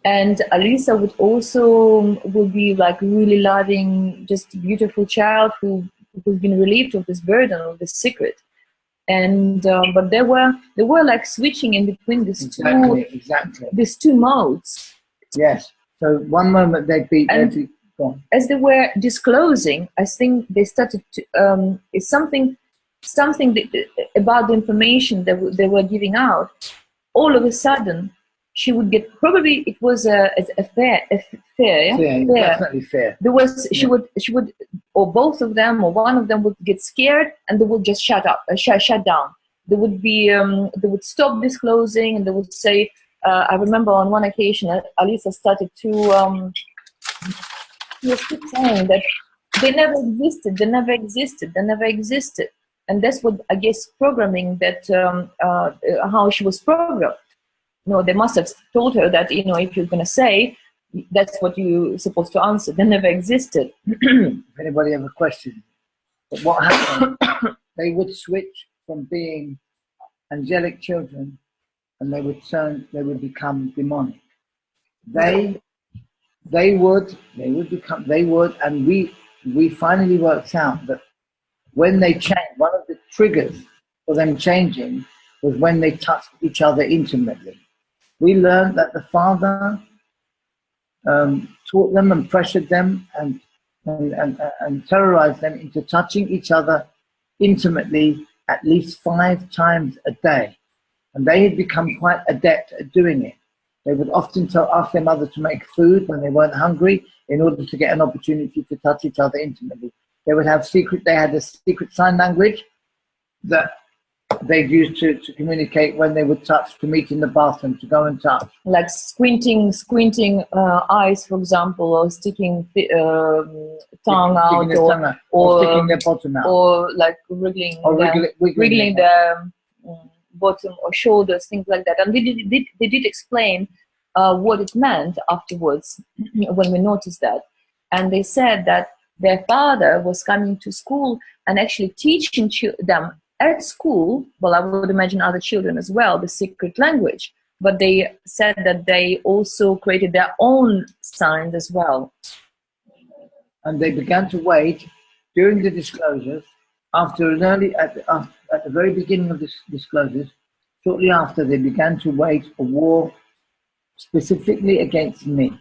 Speaker 2: And Alisa would be like really loving, just beautiful child who's been relieved of this burden, of this secret. And but they were like switching in between these two modes.
Speaker 3: Yes. So one moment they'd be gone.
Speaker 2: As they were disclosing, I think they started to it's something about the information that they were giving out. All of a sudden, she would get, probably it was a fair, yeah?
Speaker 3: Definitely fair.
Speaker 2: There was she would, or both of them, or one of them would get scared, and they would just shut down. They would be they would stop disclosing, and they would say. I remember on one occasion, Alisa started to. She was keep saying that they never existed, and that's what, I guess, programming that how she was programmed. No, they must have told her that, if you're going to say, that's what you're supposed to answer. They never existed.
Speaker 3: If anybody ever questioned, but what happened? They would switch from being angelic children, and they would become demonic. They would, and we finally worked out that when they changed, one of the triggers for them changing was when they touched each other intimately. We learned that the father taught them and pressured them and terrorized them into touching each other intimately at least 5 times a day. And they had become quite adept at doing it. They would often ask their mother to make food when they weren't hungry in order to get an opportunity to touch each other intimately. They had a secret sign language that they'd use to communicate when they would touch, to meet in the bathroom, to go and touch.
Speaker 2: Like squinting eyes, for example, or sticking tongue out,
Speaker 3: or sticking their bottom out.
Speaker 2: Or like wriggling their bottom or shoulders, things like that. And they did explain what it meant afterwards when we noticed that. And they said that their father was coming to school and actually teaching them at school, well, I would imagine other children as well, the secret language. But they said that they also created their own signs as well.
Speaker 3: And they began to wait during the disclosures, at the very beginning of the disclosures, shortly after, they began to wage a war specifically against me,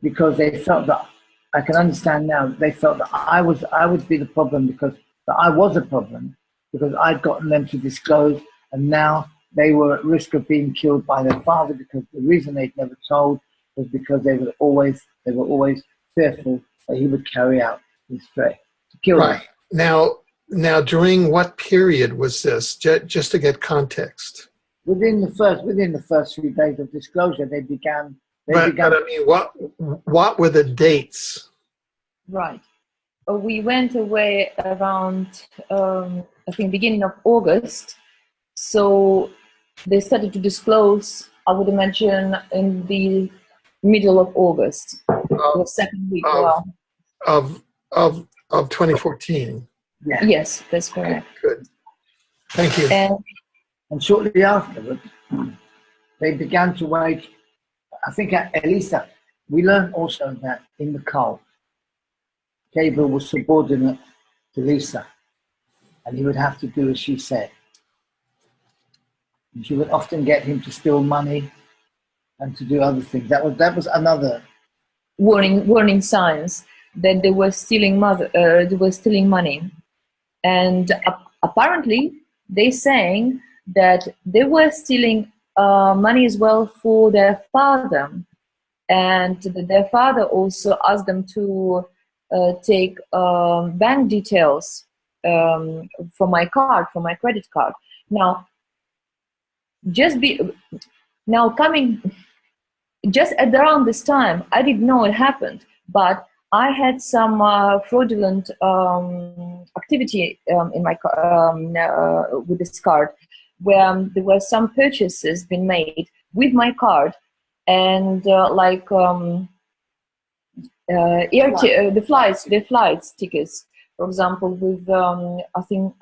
Speaker 3: because they felt that, I can understand now, they felt that I would be the problem, because that I was a problem, because I'd gotten them to disclose, and now they were at risk of being killed by their father, because the reason they'd never told was because they were always fearful that he would carry out his threat to kill them.
Speaker 1: Right. Now, during what period was this? Just to get context.
Speaker 3: Within the first few days of disclosure, they began.
Speaker 1: But I mean, what were the dates?
Speaker 2: Right. We went away around, I think, beginning of August. So they started to disclose, I would imagine, in the middle of August, the second week
Speaker 1: of 2014.
Speaker 3: Yeah.
Speaker 2: Yes, that's correct.
Speaker 1: Good. Thank you.
Speaker 3: And shortly afterwards, they began to wage. I think at Elisa, we learned also that in the cult, Gabriel was subordinate to Lisa, and he would have to do as she said. And she would often get him to steal money and to do other things. That was another
Speaker 2: warning signs that they were stealing money, and apparently they saying that they were stealing money as well for their father, and their father also asked them to take bank details for my credit card. Now, just at around this time, I didn't know it happened, but I had some fraudulent activity in my with this card, where there were some purchases been made with my card, and the flights tickets, for example, with I think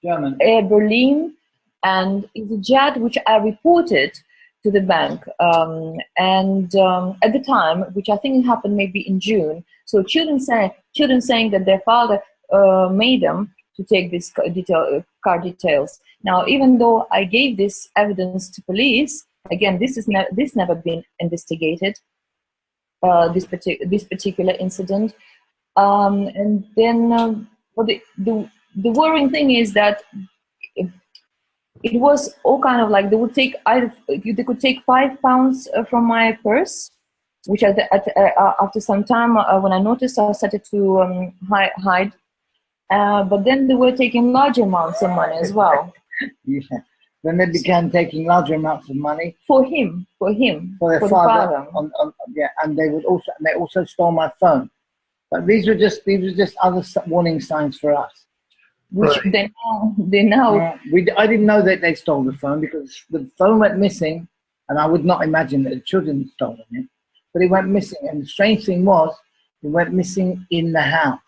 Speaker 3: German.
Speaker 2: Air Berlin, and it's a jet which I reported to the bank, and at the time, which I think happened maybe in June. So children saying that their father made them to take this car details. Now, even though I gave this evidence to police, again, this never been investigated. This particular incident, and then the worrying thing is that it was all kind of like they could take £5 from my purse, which after some time when I noticed, I started to hide. But then they were taking large amounts of money as well.
Speaker 3: Yeah. Then they began taking larger amounts of money
Speaker 2: for him, for their
Speaker 3: father. Yeah, and they also stole my phone. But these were just other warning signs for us.
Speaker 2: Which they know.
Speaker 3: I didn't know that they stole the phone, because the phone went missing, and I would not imagine that the children had stolen it. But it went missing, and the strange thing was, it went missing in the house.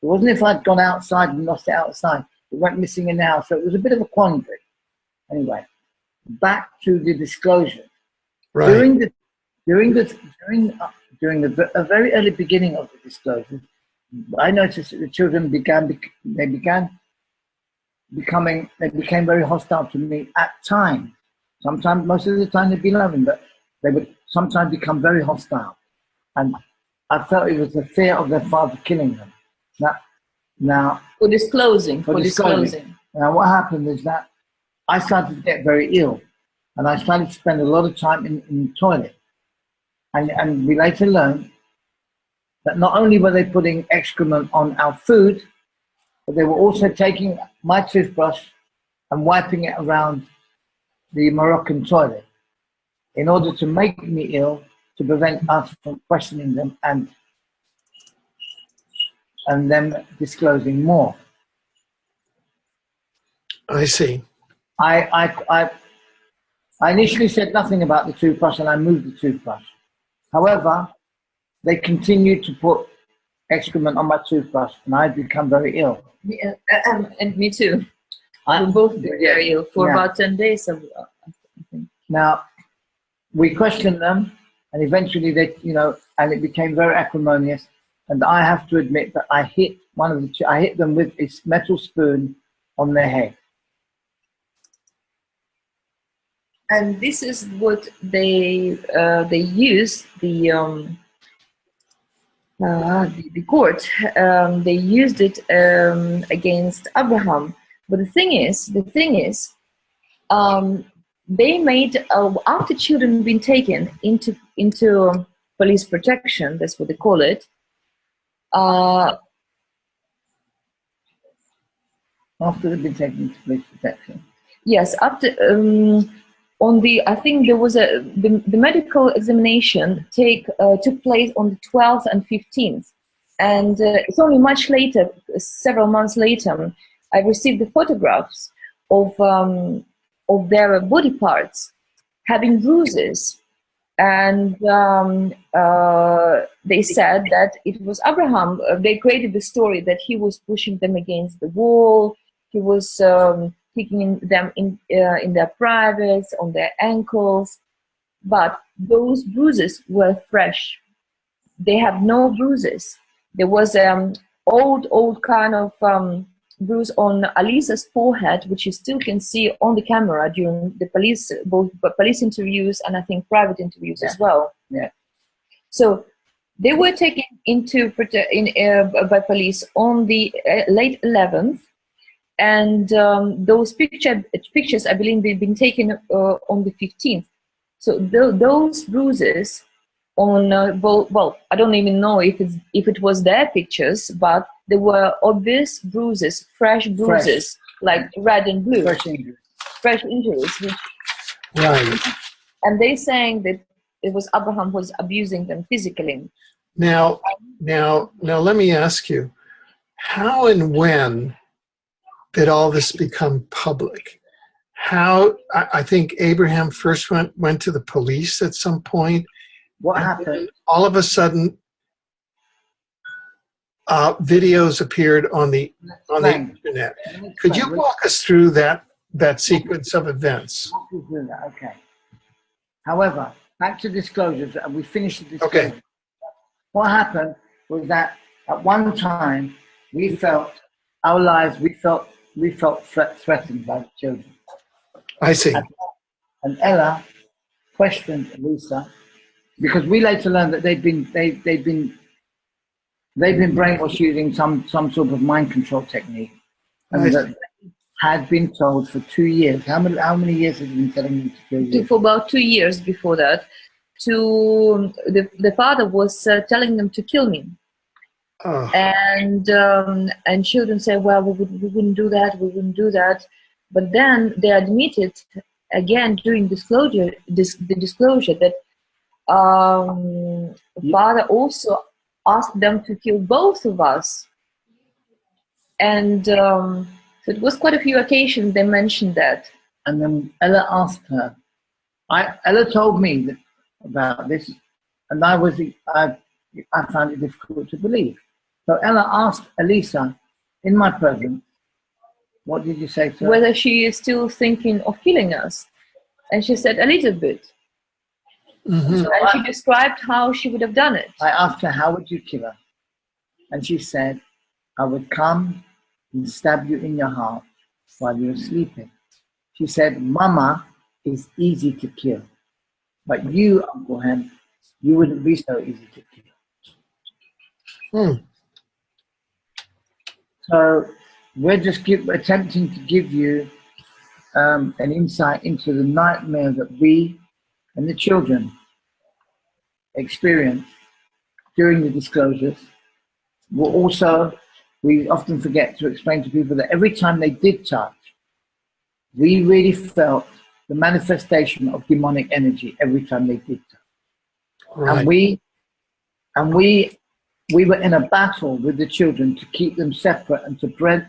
Speaker 3: It wasn't if I'd gone outside and lost it outside. It went missing in the house, so it was a bit of a quandary. Anyway, back to the disclosure.
Speaker 1: Right.
Speaker 3: During the very early beginning of the disclosure, I noticed that the children became very hostile to me at times. Sometimes, most of the time, they'd be loving, but they would sometimes become very hostile. And I felt it was the fear of their father killing them. Now,
Speaker 2: for disclosing.
Speaker 3: Now, what happened is that I started to get very ill, and I started to spend a lot of time in the toilet. And we later learned that not only were they putting excrement on our food, but they were also taking my toothbrush and wiping it around the Moroccan toilet in order to make me ill, to prevent us from questioning them and them disclosing more.
Speaker 1: I see.
Speaker 3: I initially said nothing about the toothbrush, and I moved the toothbrush. However, they continued to put excrement on my toothbrush, and I'd become very ill.
Speaker 2: Yeah, and me too. We both were very ill for about 10 days. I think.
Speaker 3: Now, we questioned them, and eventually and it became very acrimonious. And I have to admit that I hit them with a metal spoon on their head.
Speaker 2: And this is what they used the court. They used it against Abraham. But the thing is, they made after children been taken into police protection. That's what they call it.
Speaker 3: After they've been taken into police protection.
Speaker 2: Yes, after I think there was the medical examination took place on the 12th and 15th, and it's only much later, several months later, I received the photographs of their body parts having bruises, and they said that it was Abraham. They created the story that he was pushing them against the wall. He was kicking them in their privates, on their ankles, but those bruises were fresh. They have no bruises. There was old kind of bruise on Alisa's forehead, which you still can see on the camera during the both police interviews and I think private interviews as well.
Speaker 3: Yeah.
Speaker 2: So they were taken by police on the late 11th. And those pictures, I believe, they've been taken on the 15th. So those bruises on well, I don't even know if it was their pictures, but there were obvious bruises, fresh bruises, like red and blue, fresh injuries.
Speaker 1: Right.
Speaker 2: And they saying that it was Abraham who was abusing them physically.
Speaker 1: Now, let me ask you, how and when did all this become public? how I think Abraham first went to the police at some point.
Speaker 3: What happened?
Speaker 1: All of a sudden, videos appeared on the internet. Could you walk us through that sequence of events?
Speaker 3: Okay. However, back to disclosures, and we finished the disclosure.
Speaker 1: Okay.
Speaker 3: What happened was that at one time we felt our lives, we felt threatened by the children.
Speaker 1: I see.
Speaker 3: And Ella questioned Lisa because we later learned that they'd been brainwashed using some sort of mind control technique, and that they had been told for 2 years. How many years had you been telling them to kill you?
Speaker 2: For about 2 years before that, the father was telling them to kill me.
Speaker 1: Oh.
Speaker 2: And children say, well, we wouldn't do that, we wouldn't do that. But then they admitted again during the disclosure that father also asked them to kill both of us. And so it was quite a few occasions they mentioned that.
Speaker 3: And then Ella asked her. Ella told me about this, and I found it difficult to believe. So Ella asked Elisa, in my presence, what did you say to her?
Speaker 2: Whether she is still thinking of killing us. And she said, a little bit.
Speaker 1: Mm-hmm.
Speaker 2: So, and she described how she would have done it.
Speaker 3: I asked her, how would you kill her? And she said, I would come and stab you in your heart while you're sleeping. She said, Mama is easy to kill. But you, Uncle Ham, you wouldn't be so easy to kill. So we're just attempting to give you an insight into the nightmare that we and the children experience during the disclosures. We often forget to explain to people that every time they did touch, we really felt the manifestation of demonic energy every time they did touch. Right. And we were in a battle with the children to keep them separate and to prevent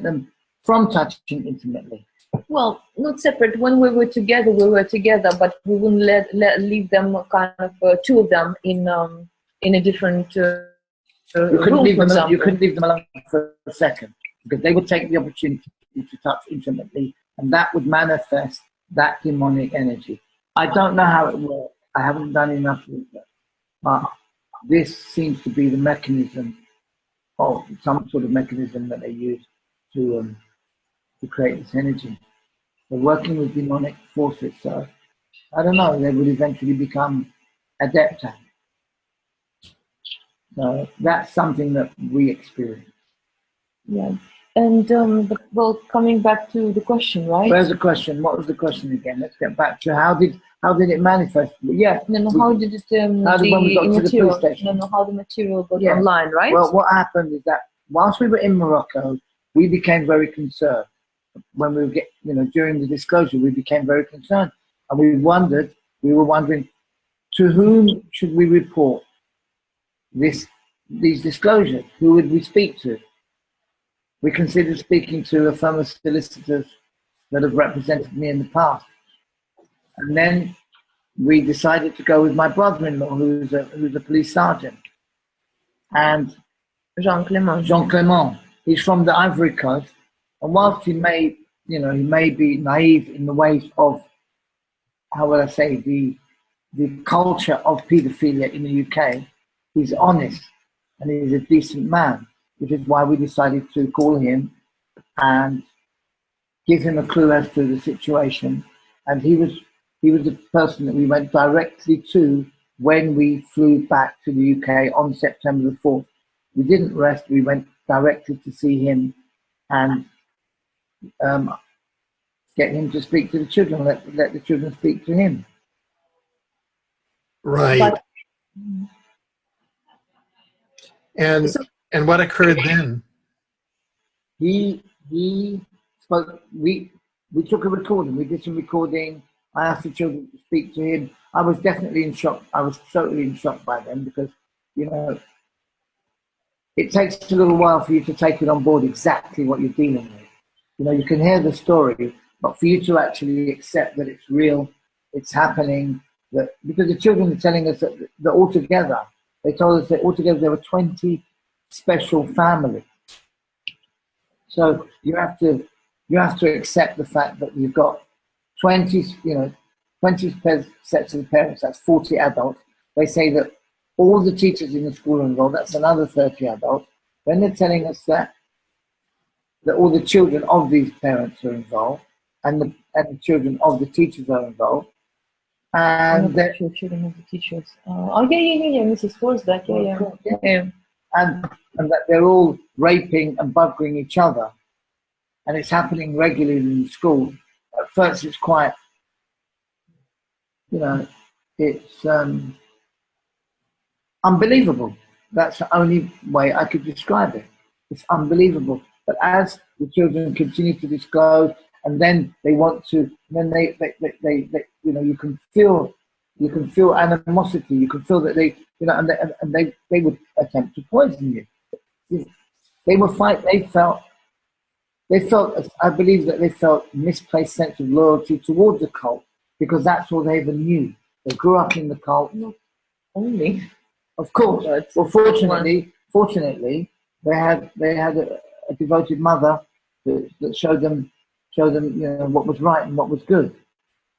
Speaker 3: them from touching intimately.
Speaker 2: Well, not separate. When we were together, but we wouldn't leave them kind of two of them in a different
Speaker 3: you couldn't
Speaker 2: room,
Speaker 3: leave them.
Speaker 2: example.
Speaker 3: You couldn't leave them alone for a second because they would take the opportunity to touch intimately, and that would manifest that demonic energy. I don't know how it works. I haven't done enough research, but this seems to be the mechanism, or some sort of mechanism that they use to create this energy. They're working with demonic forces, so I don't know, they will eventually become adept at it. So that's something that we experience.
Speaker 2: Yeah. And well, coming back to the question, right?
Speaker 3: Where's the question? What was the question again? Let's get back to how did it manifest? Yeah.
Speaker 2: How did it
Speaker 3: how did when we got to the police station?
Speaker 2: How the material got online, right?
Speaker 3: Well, what happened is that whilst we were in Morocco, we became very concerned. When we during the disclosure, we became very concerned, and we were wondering, to whom should we report these disclosures? Who would we speak to? We considered speaking to a firm of solicitors that have represented me in the past, and then we decided to go with my brother-in-law, who's a police sergeant, and
Speaker 2: Jean
Speaker 3: Clément. He's from the Ivory Coast. And whilst he may be naive in the ways of, how would I say, the culture of paedophilia in the UK, he's honest and he's a decent man, which is why we decided to call him and give him a clue as to the situation. And he was the person that we went directly to when we flew back to the UK on September the 4th. We didn't rest, we went directly to see him and get him to speak to the children, let the children speak to him.
Speaker 1: Right. And what occurred then?
Speaker 3: He spoke. We took a recording. We did some recording. I asked the children to speak to him. I was definitely in shock. I was totally in shock by them because, it takes a little while for you to take it on board exactly what you're dealing with. You can hear the story, but for you to actually accept that it's real, it's happening, that because the children are telling us that altogether, they told us that altogether there were 20 special families. So you have to accept the fact that you've got 20 sets of parents, that's 40 adults. They say that all the teachers in the school are involved, that's another 30 adults. Then they're telling us that all the children of these parents are involved, and the children of the teachers are involved. And that
Speaker 2: children of the teachers. Mrs. Forsberg, yeah.
Speaker 3: And that they're all raping and buggering each other, and it's happening regularly in school. At first, it's quite, it's unbelievable. That's the only way I could describe it. It's unbelievable. But as the children continue to disclose, and then they want to, then they you can feel animosity. You can feel that they, and they would attempt to poison you. They were They felt. I believe that they felt misplaced sense of loyalty towards the cult because that's all they ever knew. They grew up in the cult.
Speaker 2: Not only,
Speaker 3: of course. Well, fortunately, they had a devoted mother that showed them what was right and what was good.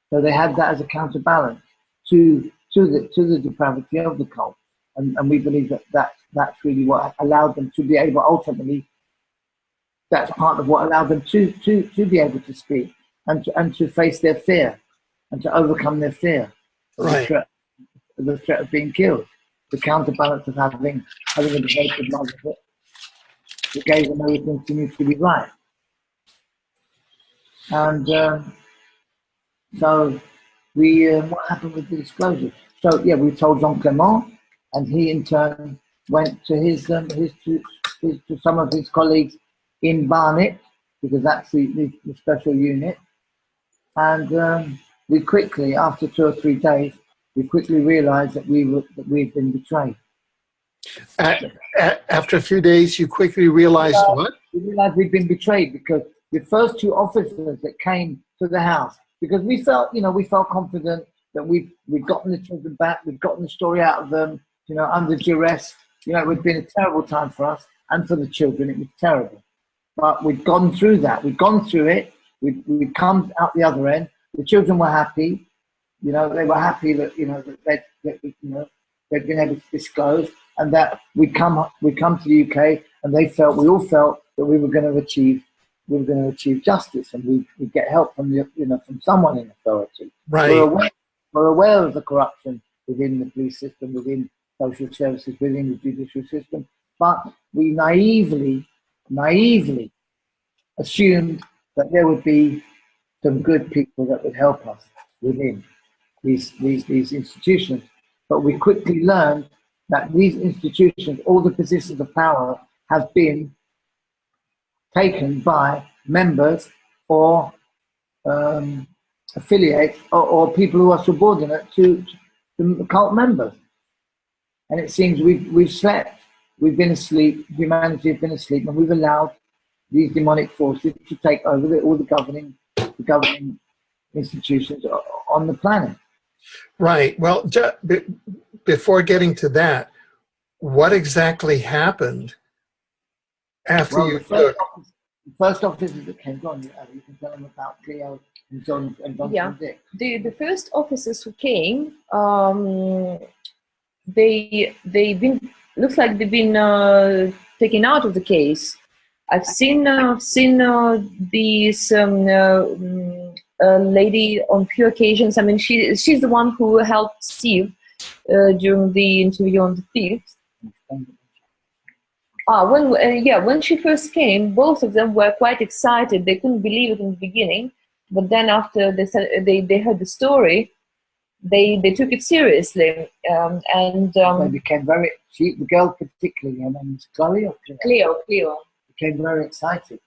Speaker 3: So they had that as a counterbalance to the depravity of the cult, and we believe that's really what allowed them to be able ultimately. That's part of what allowed them to be able to speak and to face their fear and to overcome their fear,
Speaker 1: Right.
Speaker 3: the threat of being killed, the counterbalance of having a devoted mother that gave them everything to need to be right. And so what happened with the disclosure? So yeah, we told Jean Clement, and he in turn went to to some of his colleagues in Barnet, because that's the special unit. And we quickly, after 2 or 3 days, we quickly realized that we'd been betrayed.
Speaker 1: After a few days, you quickly realized what?
Speaker 3: We realized we'd been betrayed because the first 2 officers that came to the house, because we felt confident that we'd gotten the children back, we'd gotten the story out of them, under duress. It had been a terrible time for us and for the children. It was terrible. But we'd gone through that. We'd gone through it. We'd come out the other end. The children were happy. They were happy that they'd been able to disclose, and that we'd come to the UK, and we all felt that we were going to achieve justice, and we'd get help from from someone in authority.
Speaker 1: Right.
Speaker 3: We're aware of the corruption within the police system, within social services, within the judicial system, but we naively assumed that there would be some good people that would help us within these institutions. But we quickly learned that these institutions, all the positions of power, have been taken by members or affiliates or people who are subordinate to cult members. And it seems we've slept. We've been asleep, humanity has been asleep, and we've allowed these demonic forces to take over all the governing institutions on the planet.
Speaker 1: Right. Well, before getting to that, what exactly happened after you took?
Speaker 3: The first officers that came on, you can tell them about Cleo and John and Dick.
Speaker 2: The first officers who came, they've been, looks like they've been taken out of the case. I've seen this lady on few occasions. I mean, she's the one who helped Steve during the interview on the 5th. When she first came, both of them were quite excited. They couldn't believe it in the beginning, but then after they heard the story, they took it seriously,
Speaker 3: they became very. The girl particularly, her name is Chloe or
Speaker 2: Cleo.
Speaker 3: Became very excited.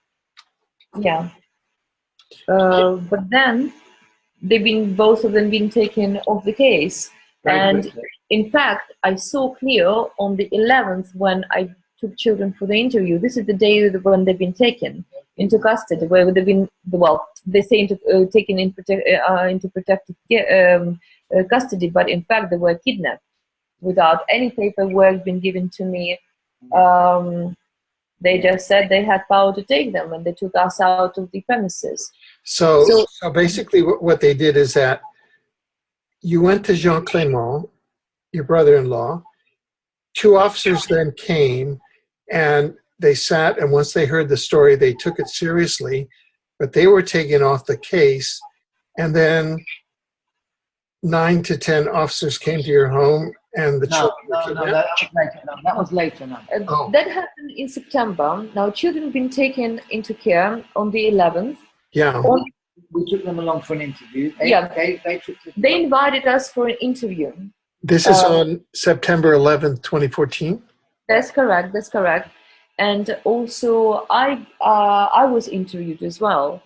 Speaker 2: Yeah, but then both of them been taken off the case,
Speaker 3: Very
Speaker 2: and
Speaker 3: quickly.
Speaker 2: in fact, I saw Cleo on the 11th when I took children for the interview. This is the day when they've been taken into custody, where they've been, well, they say taken into protective custody, but in fact they were kidnapped without any paperwork being given to me. They just said they had power to take them, and they took us out of the premises.
Speaker 1: So basically what they did is that you went to Jean Clément, your brother-in-law. 2 officers then came, and they sat, and once they heard the story, they took it seriously, but they were taken off the case, and then 9 to 10 officers came to your home, and the children were kidnapped?
Speaker 3: That was later.
Speaker 2: That happened in September. Now, children have been taken into care on the 11th.
Speaker 1: Yeah.
Speaker 3: We took them along for an interview.
Speaker 2: They invited us for an interview.
Speaker 1: This is on September 11th, 2014?
Speaker 2: That's correct. That's correct. And also, I was interviewed as well,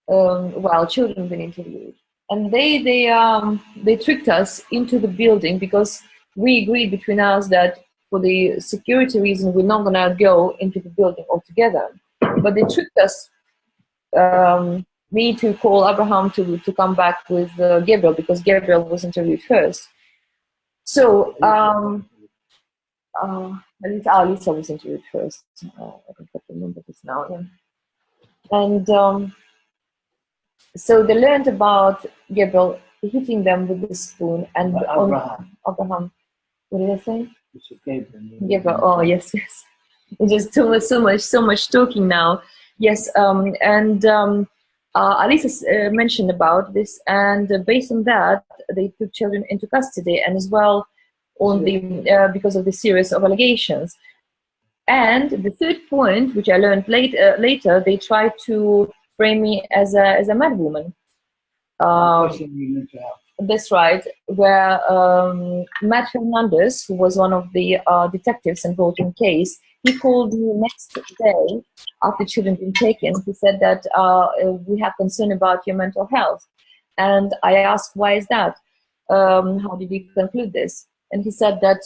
Speaker 2: while children have been interviewed. And they tricked us into the building because we agreed between us that for the security reason, we're not going to go into the building altogether. But they tricked us, me to call Abraham to come back with Gabriel, because Gabriel was interviewed first. So, Lisa was interviewed first. I don't remember this now. Yeah. And so they learned about Gabriel hitting them with the spoon, and Abraham. What did I say? Gabriel. Oh, yes. It's just so much talking now. Yes, and Alisa mentioned about this, and based on that, they took children into custody, and as well on the because of the series of allegations. And the third point, which I learned later, they tried to frame me as a mad woman. That's right. Where Matt Fernandez, who was one of the detectives involved in the case, he called me next day after children been taken. He said that we have concern about your mental health, and I asked, why is that? How did you conclude this? And he said that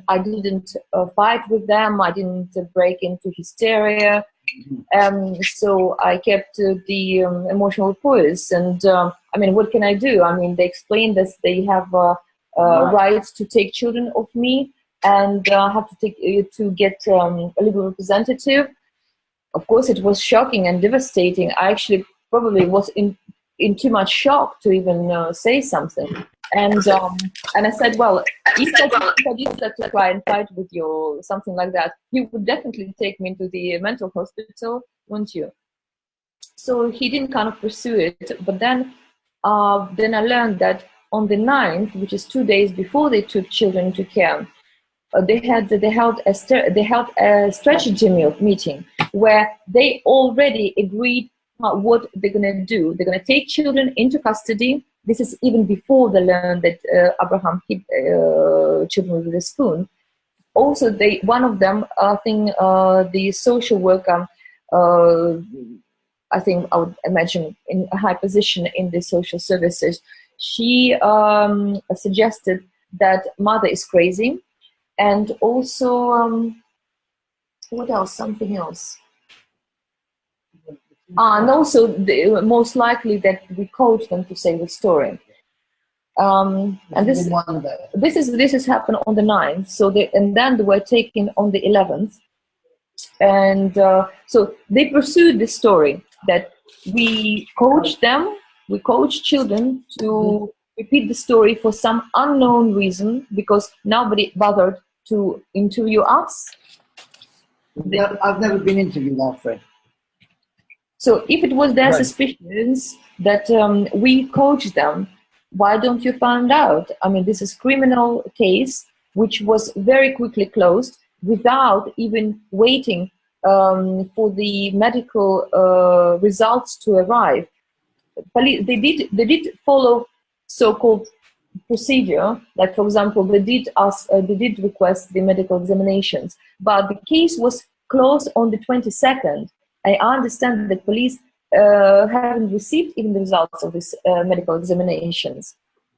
Speaker 2: I didn't fight with them, I didn't break into hysteria, so I kept the emotional poise. And I mean, what can I do? I mean, they explained that they have rights to take children of me, and have to get a legal representative. Of course, it was shocking and devastating. I actually probably was in too much shock to even say something. And I said, well, if I did that to try and fight with you or something like that, you would definitely take me into the mental hospital, wouldn't you? So he didn't kind of pursue it. But then I learned that on the 9th, which is 2 days before they took children into care, they held a strategy meeting where they already agreed what they're going to do. They're going to take children into custody. This is even before they learned that Abraham hit children with a spoon. Also, one of them, I think, the social worker, I think I would imagine in a high position in the social services, she suggested that mother is crazy. And also, what else? Something else. And also, most likely that we coached them to say the story. And this is happened on the 9th. So and then they were taken on the 11th. And so they pursued this story that we coached them. We coached children to repeat the story for some unknown reason, because nobody bothered to interview us.
Speaker 3: I've never been interviewed, Alfred.
Speaker 2: So if it was their suspicions that we coached them, why don't you find out? I mean, this is a criminal case which was very quickly closed without even waiting for the medical results to arrive. Police, they did follow so-called procedure. Like, for example, they did request the medical examinations, but the case was closed on the 22nd. I understand that police haven't received even the results of these medical examinations.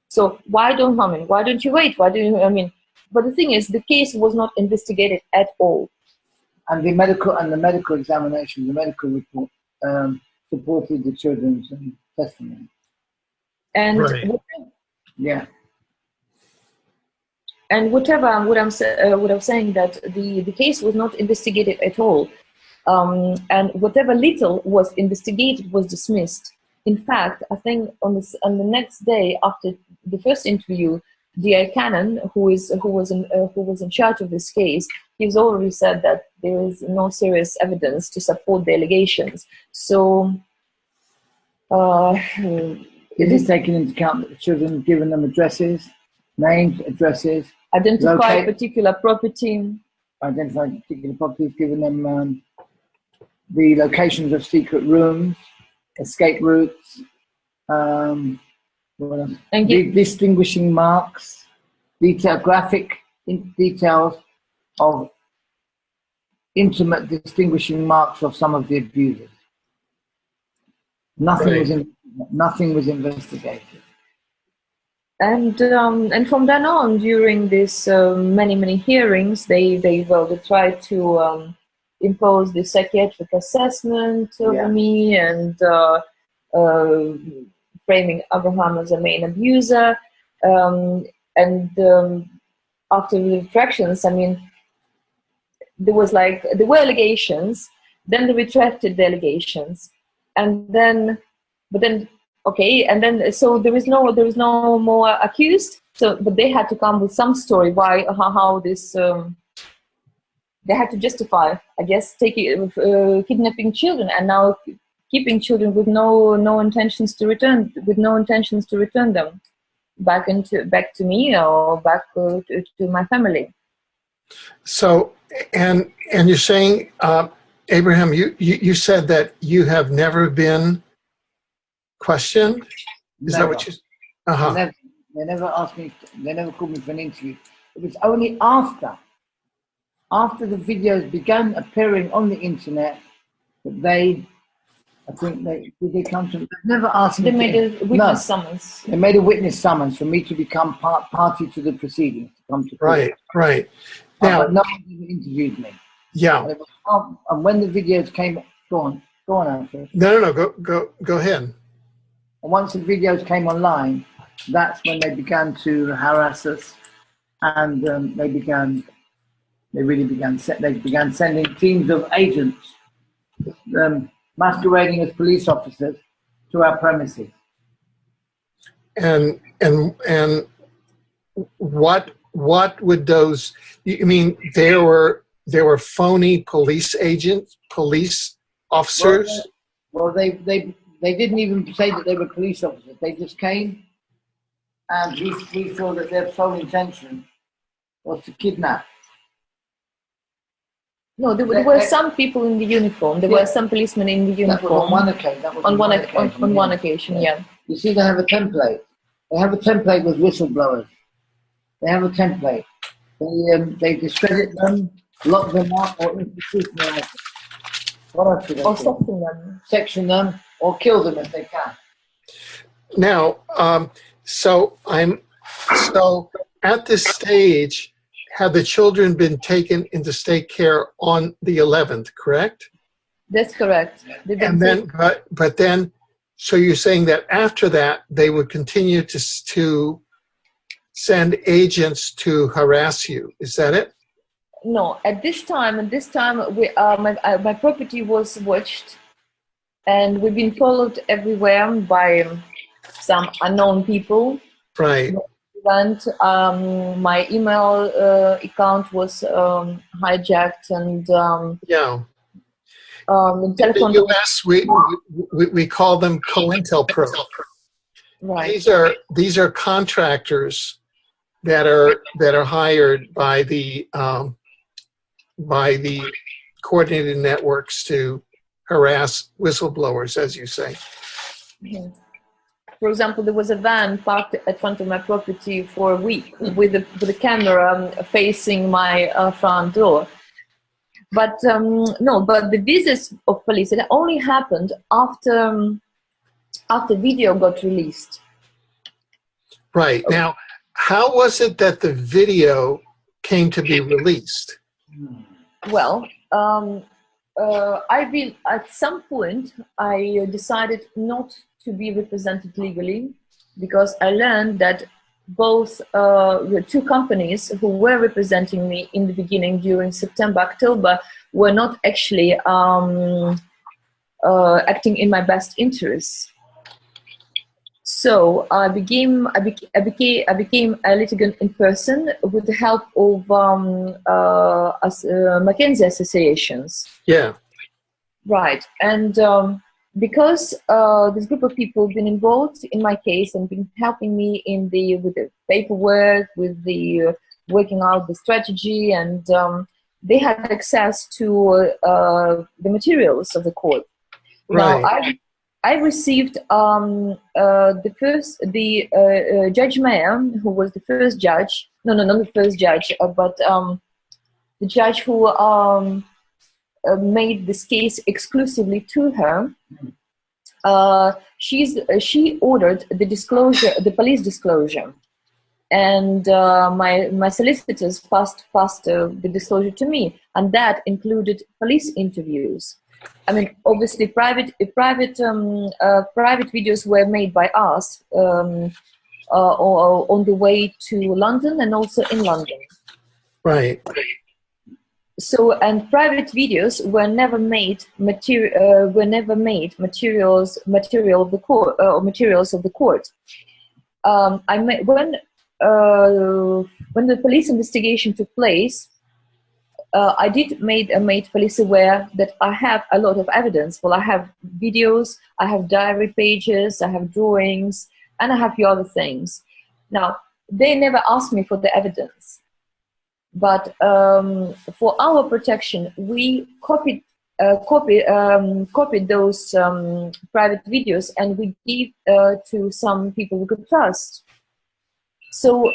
Speaker 2: So why don't you wait? But the thing is, the case was not investigated at all.
Speaker 3: And the medical examination, the medical report supported the children's testimony.
Speaker 2: And
Speaker 1: Right.
Speaker 3: Yeah.
Speaker 2: And what I'm saying that the case was not investigated at all, and whatever little was investigated was dismissed. In fact, I think on the next day after the first interview, D.I. Cannon, who was in charge of this case, he's already said that there is no serious evidence to support the allegations. So
Speaker 3: Is it taken into account that the children given them addresses, names, addresses,
Speaker 2: identify particular property,
Speaker 3: identify particular properties, given them the locations of secret rooms, escape routes, distinguishing marks, graphic details of intimate distinguishing marks of some of the abusers. Nothing was investigated. And
Speaker 2: from then on, during this many hearings, they tried to impose the psychiatric assessment over me and framing Abraham as a main abuser. After the retractions, I mean, there were allegations, then they retracted the allegations, so there is no more accused. So, but they had to come with some story why how this they had to justify, I guess, kidnapping children and now keeping children with no intentions to return them back to me or back to my family.
Speaker 1: So, and you're saying, Abraham, you said that you have never been questioned? Is that what you?
Speaker 3: They never asked me. They never called me for an interview. It was only after the videos began appearing on the internet that they come to. They never asked me.
Speaker 2: They made a witness summons.
Speaker 3: They made a witness summons for me to become party to the proceedings, to come to court.
Speaker 1: Right. Now,
Speaker 3: but no one even interviewed me.
Speaker 1: Yeah.
Speaker 3: And when the videos came, go on, Alfred.
Speaker 1: No, go ahead.
Speaker 3: And once the videos came online, that's when they began to harass us, and they began sending teams of agents, masquerading as police officers, to our premises.
Speaker 1: And what would those? You mean there were phony police officers?
Speaker 3: Well, they didn't even say that they were police officers. They just came, and we saw that their sole intention was to kidnap.
Speaker 2: No, there were some people in the uniform. There were some policemen in the uniform.
Speaker 3: On one occasion.
Speaker 2: On one occasion, yeah.
Speaker 3: You see, they have a template. They have a template with whistleblowers. They have a template. They discredit them, lock them up, or institutionalize them. What else do they do?
Speaker 2: Or section them.
Speaker 3: Section them, or kill them if they can.
Speaker 1: Now, so at this stage, have the children been taken into state care on the 11th, correct?
Speaker 2: That's correct.
Speaker 1: And then, but then, so you're saying that after that, they would continue to send agents to harass you. Is that it?
Speaker 2: No, at this time, my property was watched, and we've been followed everywhere by some unknown people.
Speaker 1: Right.
Speaker 2: And my email account was hijacked, and
Speaker 1: in the U.S. we call them COINTELPRO.
Speaker 2: Right.
Speaker 1: These are contractors that are hired by the coordinated networks to harass whistleblowers, as you say.
Speaker 2: Mm-hmm. For example, there was a van parked at front of my property for a week with the camera facing my front door. But but the visits of police, it only happened after video got released.
Speaker 1: Right. Now, how was it that the video came to be released?
Speaker 2: Well, I've been at some point. I decided not to be represented legally because I learned that both the two companies who were representing me in the beginning during September, October were not actually acting in my best interests. So I became a litigant in person with the help of Mackenzie associations.
Speaker 1: Yeah.
Speaker 2: Right, and because this group of people have been involved in my case and been helping me with the paperwork, with the working out the strategy, and they had access to the materials of the court.
Speaker 1: Right.
Speaker 2: Now, I received Judge Mayer, who was the first judge. No, not the first judge, but the judge who made this case exclusively to her. She ordered the police disclosure, and my solicitors passed the disclosure to me, and that included police interviews. I mean, obviously, private videos were made by us on the way to London and also in London.
Speaker 1: Right.
Speaker 2: So, and private videos were never made material materials of the court or materials of the court. When the police investigation took place, I did made police aware that I have a lot of evidence. Well, I have videos, I have diary pages, I have drawings, and I have a few other things. Now, they never asked me for the evidence, but for our protection, we copied those private videos, and we gave to some people we could trust. So,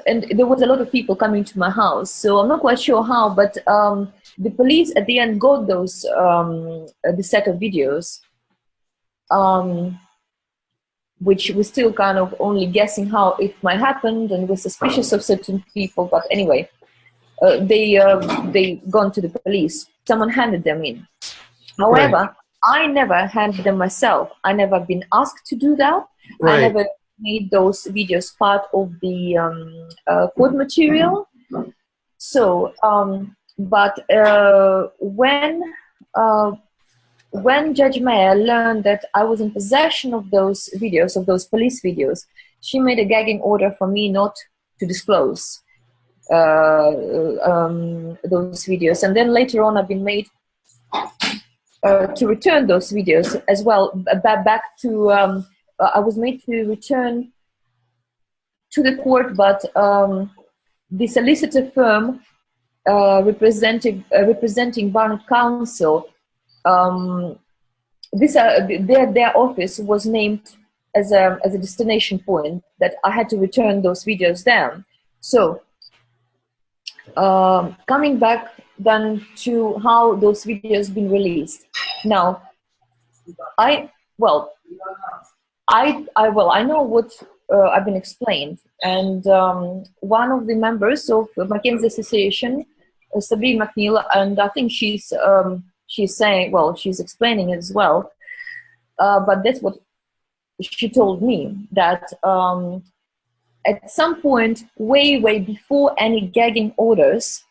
Speaker 2: and there was a lot of people coming to my house, so I'm not quite sure how, but the police at the end got those the set of videos, which we're still kind of only guessing how it might happen, and we're suspicious of certain people. But anyway, they gone to the police. Someone handed them in. However,
Speaker 1: Right.
Speaker 2: I never handed them myself. I never been asked to do that.
Speaker 1: Right.
Speaker 2: I never made those videos part of the court material. So, but when Judge Mayer learned that I was in possession of those videos, of those police videos, she made a gagging order for me not to disclose those videos. And then later on, I've been made to return those videos as well, back to, I was made to return to the court, but the solicitor firm representing Barnett Council, their office was named as a destination point that I had to return those videos there. So coming back then to how those videos been released. Now, I know what I've been explained, and one of the members of the Mackenzie Association, Sabrina McNeil, and I think she's saying, well, she's explaining it as well, but that's what she told me, that at some point, way before any gagging orders,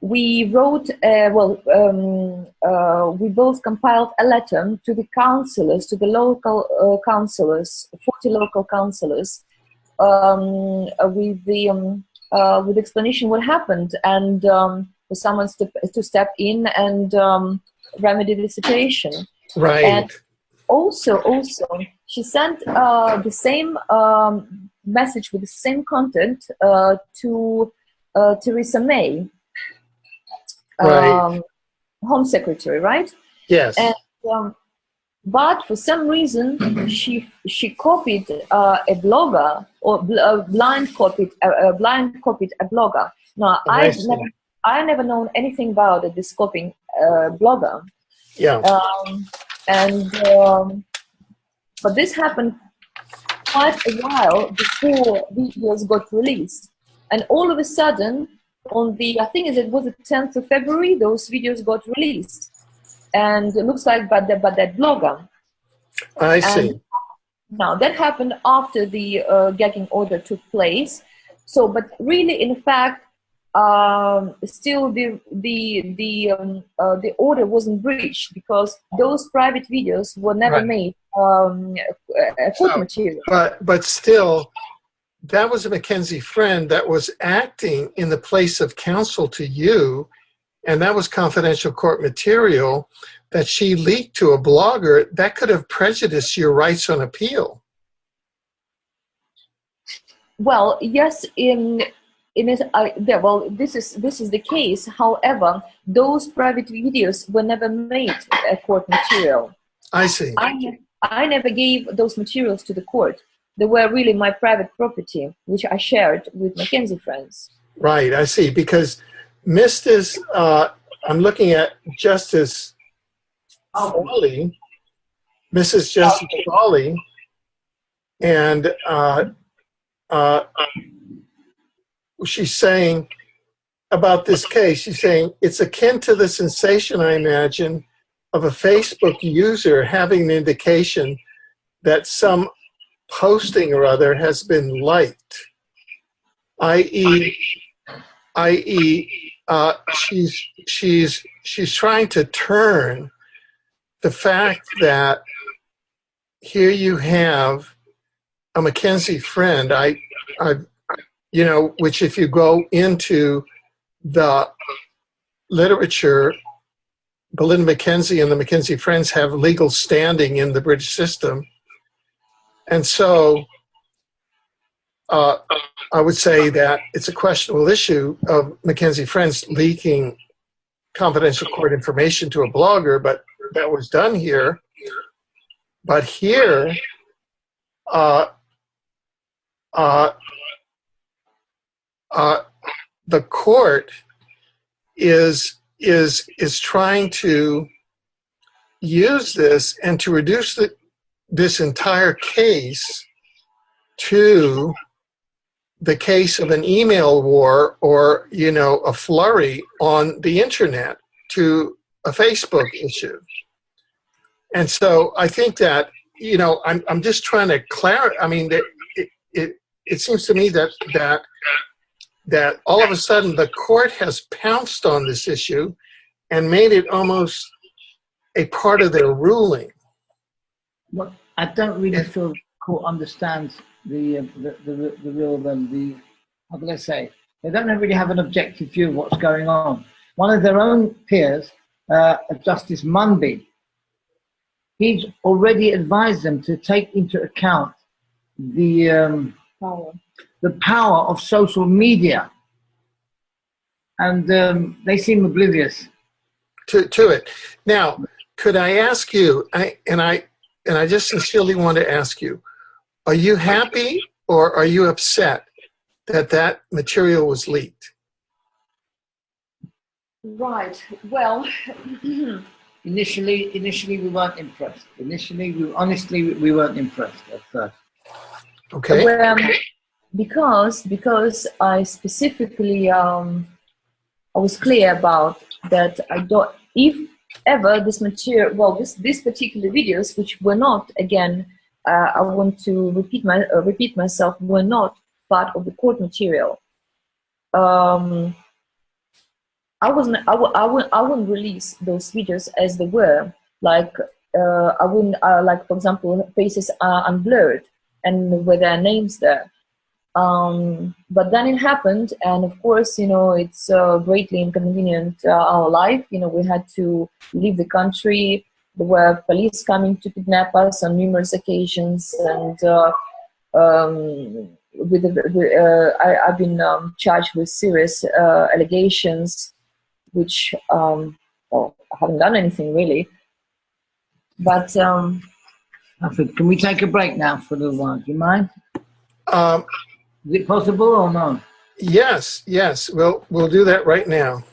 Speaker 2: we wrote, we both compiled a letter to the councillors, to the local councillors, 40 local councillors, with the explanation what happened, and for someone to step in and remedy the situation.
Speaker 1: Right.
Speaker 2: And also, she sent the same message with the same content to Theresa May,
Speaker 1: Right.
Speaker 2: Home Secretary, right?
Speaker 1: Yes.
Speaker 2: And but for some reason she copied a blogger, or blind copied a blogger. Now I never known anything about this copying blogger.
Speaker 1: Yeah.
Speaker 2: But this happened quite a while before videos got released, and all of a sudden on the, I think it was the 10th of February, those videos got released. And it looks like by that blogger.
Speaker 1: I see.
Speaker 2: And now that happened after the gagging order took place. So, but really, in fact, still the order wasn't breached because those private videos were never
Speaker 1: Right.
Speaker 2: made court material.
Speaker 1: But still, that was a Mackenzie friend that was acting in the place of counsel to you, and that was confidential court material that she leaked to a blogger. That could have prejudiced your rights on appeal.
Speaker 2: Well, yes, this is the case. However, those private videos were never made court material.
Speaker 1: I see.
Speaker 2: I never gave those materials to the court. They were really my private property, which I shared with Mackenzie friends.
Speaker 1: Right, I see. Because I'm looking at Justice Fawley, Mrs. Justice Fawley, and she's saying about this case, she's saying, it's akin to the sensation, I imagine, of a Facebook user having an indication that some posting or other has been liked, i.e., she's trying to turn the fact that here you have a Mackenzie friend, which if you go into the literature, Belinda Mackenzie and the Mackenzie friends have legal standing in the British system. And so I would say that it's a questionable issue of Mackenzie friends leaking confidential court information to a blogger, but that was done here. But here, the court is trying to use this and to reduce this entire case to the case of an email war or, a flurry on the internet, to a Facebook issue. And so I think that, I'm just trying to clarify. I mean, it seems to me that all of a sudden the court has pounced on this issue and made it almost a part of their ruling.
Speaker 3: Well, I don't really feel the court understands the real, how can I say, they don't really have an objective view of what's going on. One of their own peers, Justice Munby, he's already advised them to take into account the power of social media, and they seem oblivious
Speaker 1: to it. Now, could I ask you? And I just sincerely want to ask you: are you happy or are you upset that material was leaked?
Speaker 2: Right. Well,
Speaker 3: initially we weren't impressed. Honestly, we weren't impressed at first.
Speaker 1: Okay.
Speaker 2: Well, because I specifically I was clear about that. I don't, if ever this material, well, this particular videos, which were not, again, I want to repeat myself, were not part of the court material. I wouldn't release those videos as they were. Like I wouldn't like, for example, faces are unblurred and with their names there. But then it happened, and of course, it's greatly inconvenient our life. We had to leave the country. There were police coming to kidnap us on numerous occasions, and I've been charged with serious allegations, which I haven't done anything really. But
Speaker 3: Alfred, can we take a break now for a little while? Do you mind? Is it possible or not?
Speaker 1: Yes. We'll do that right now.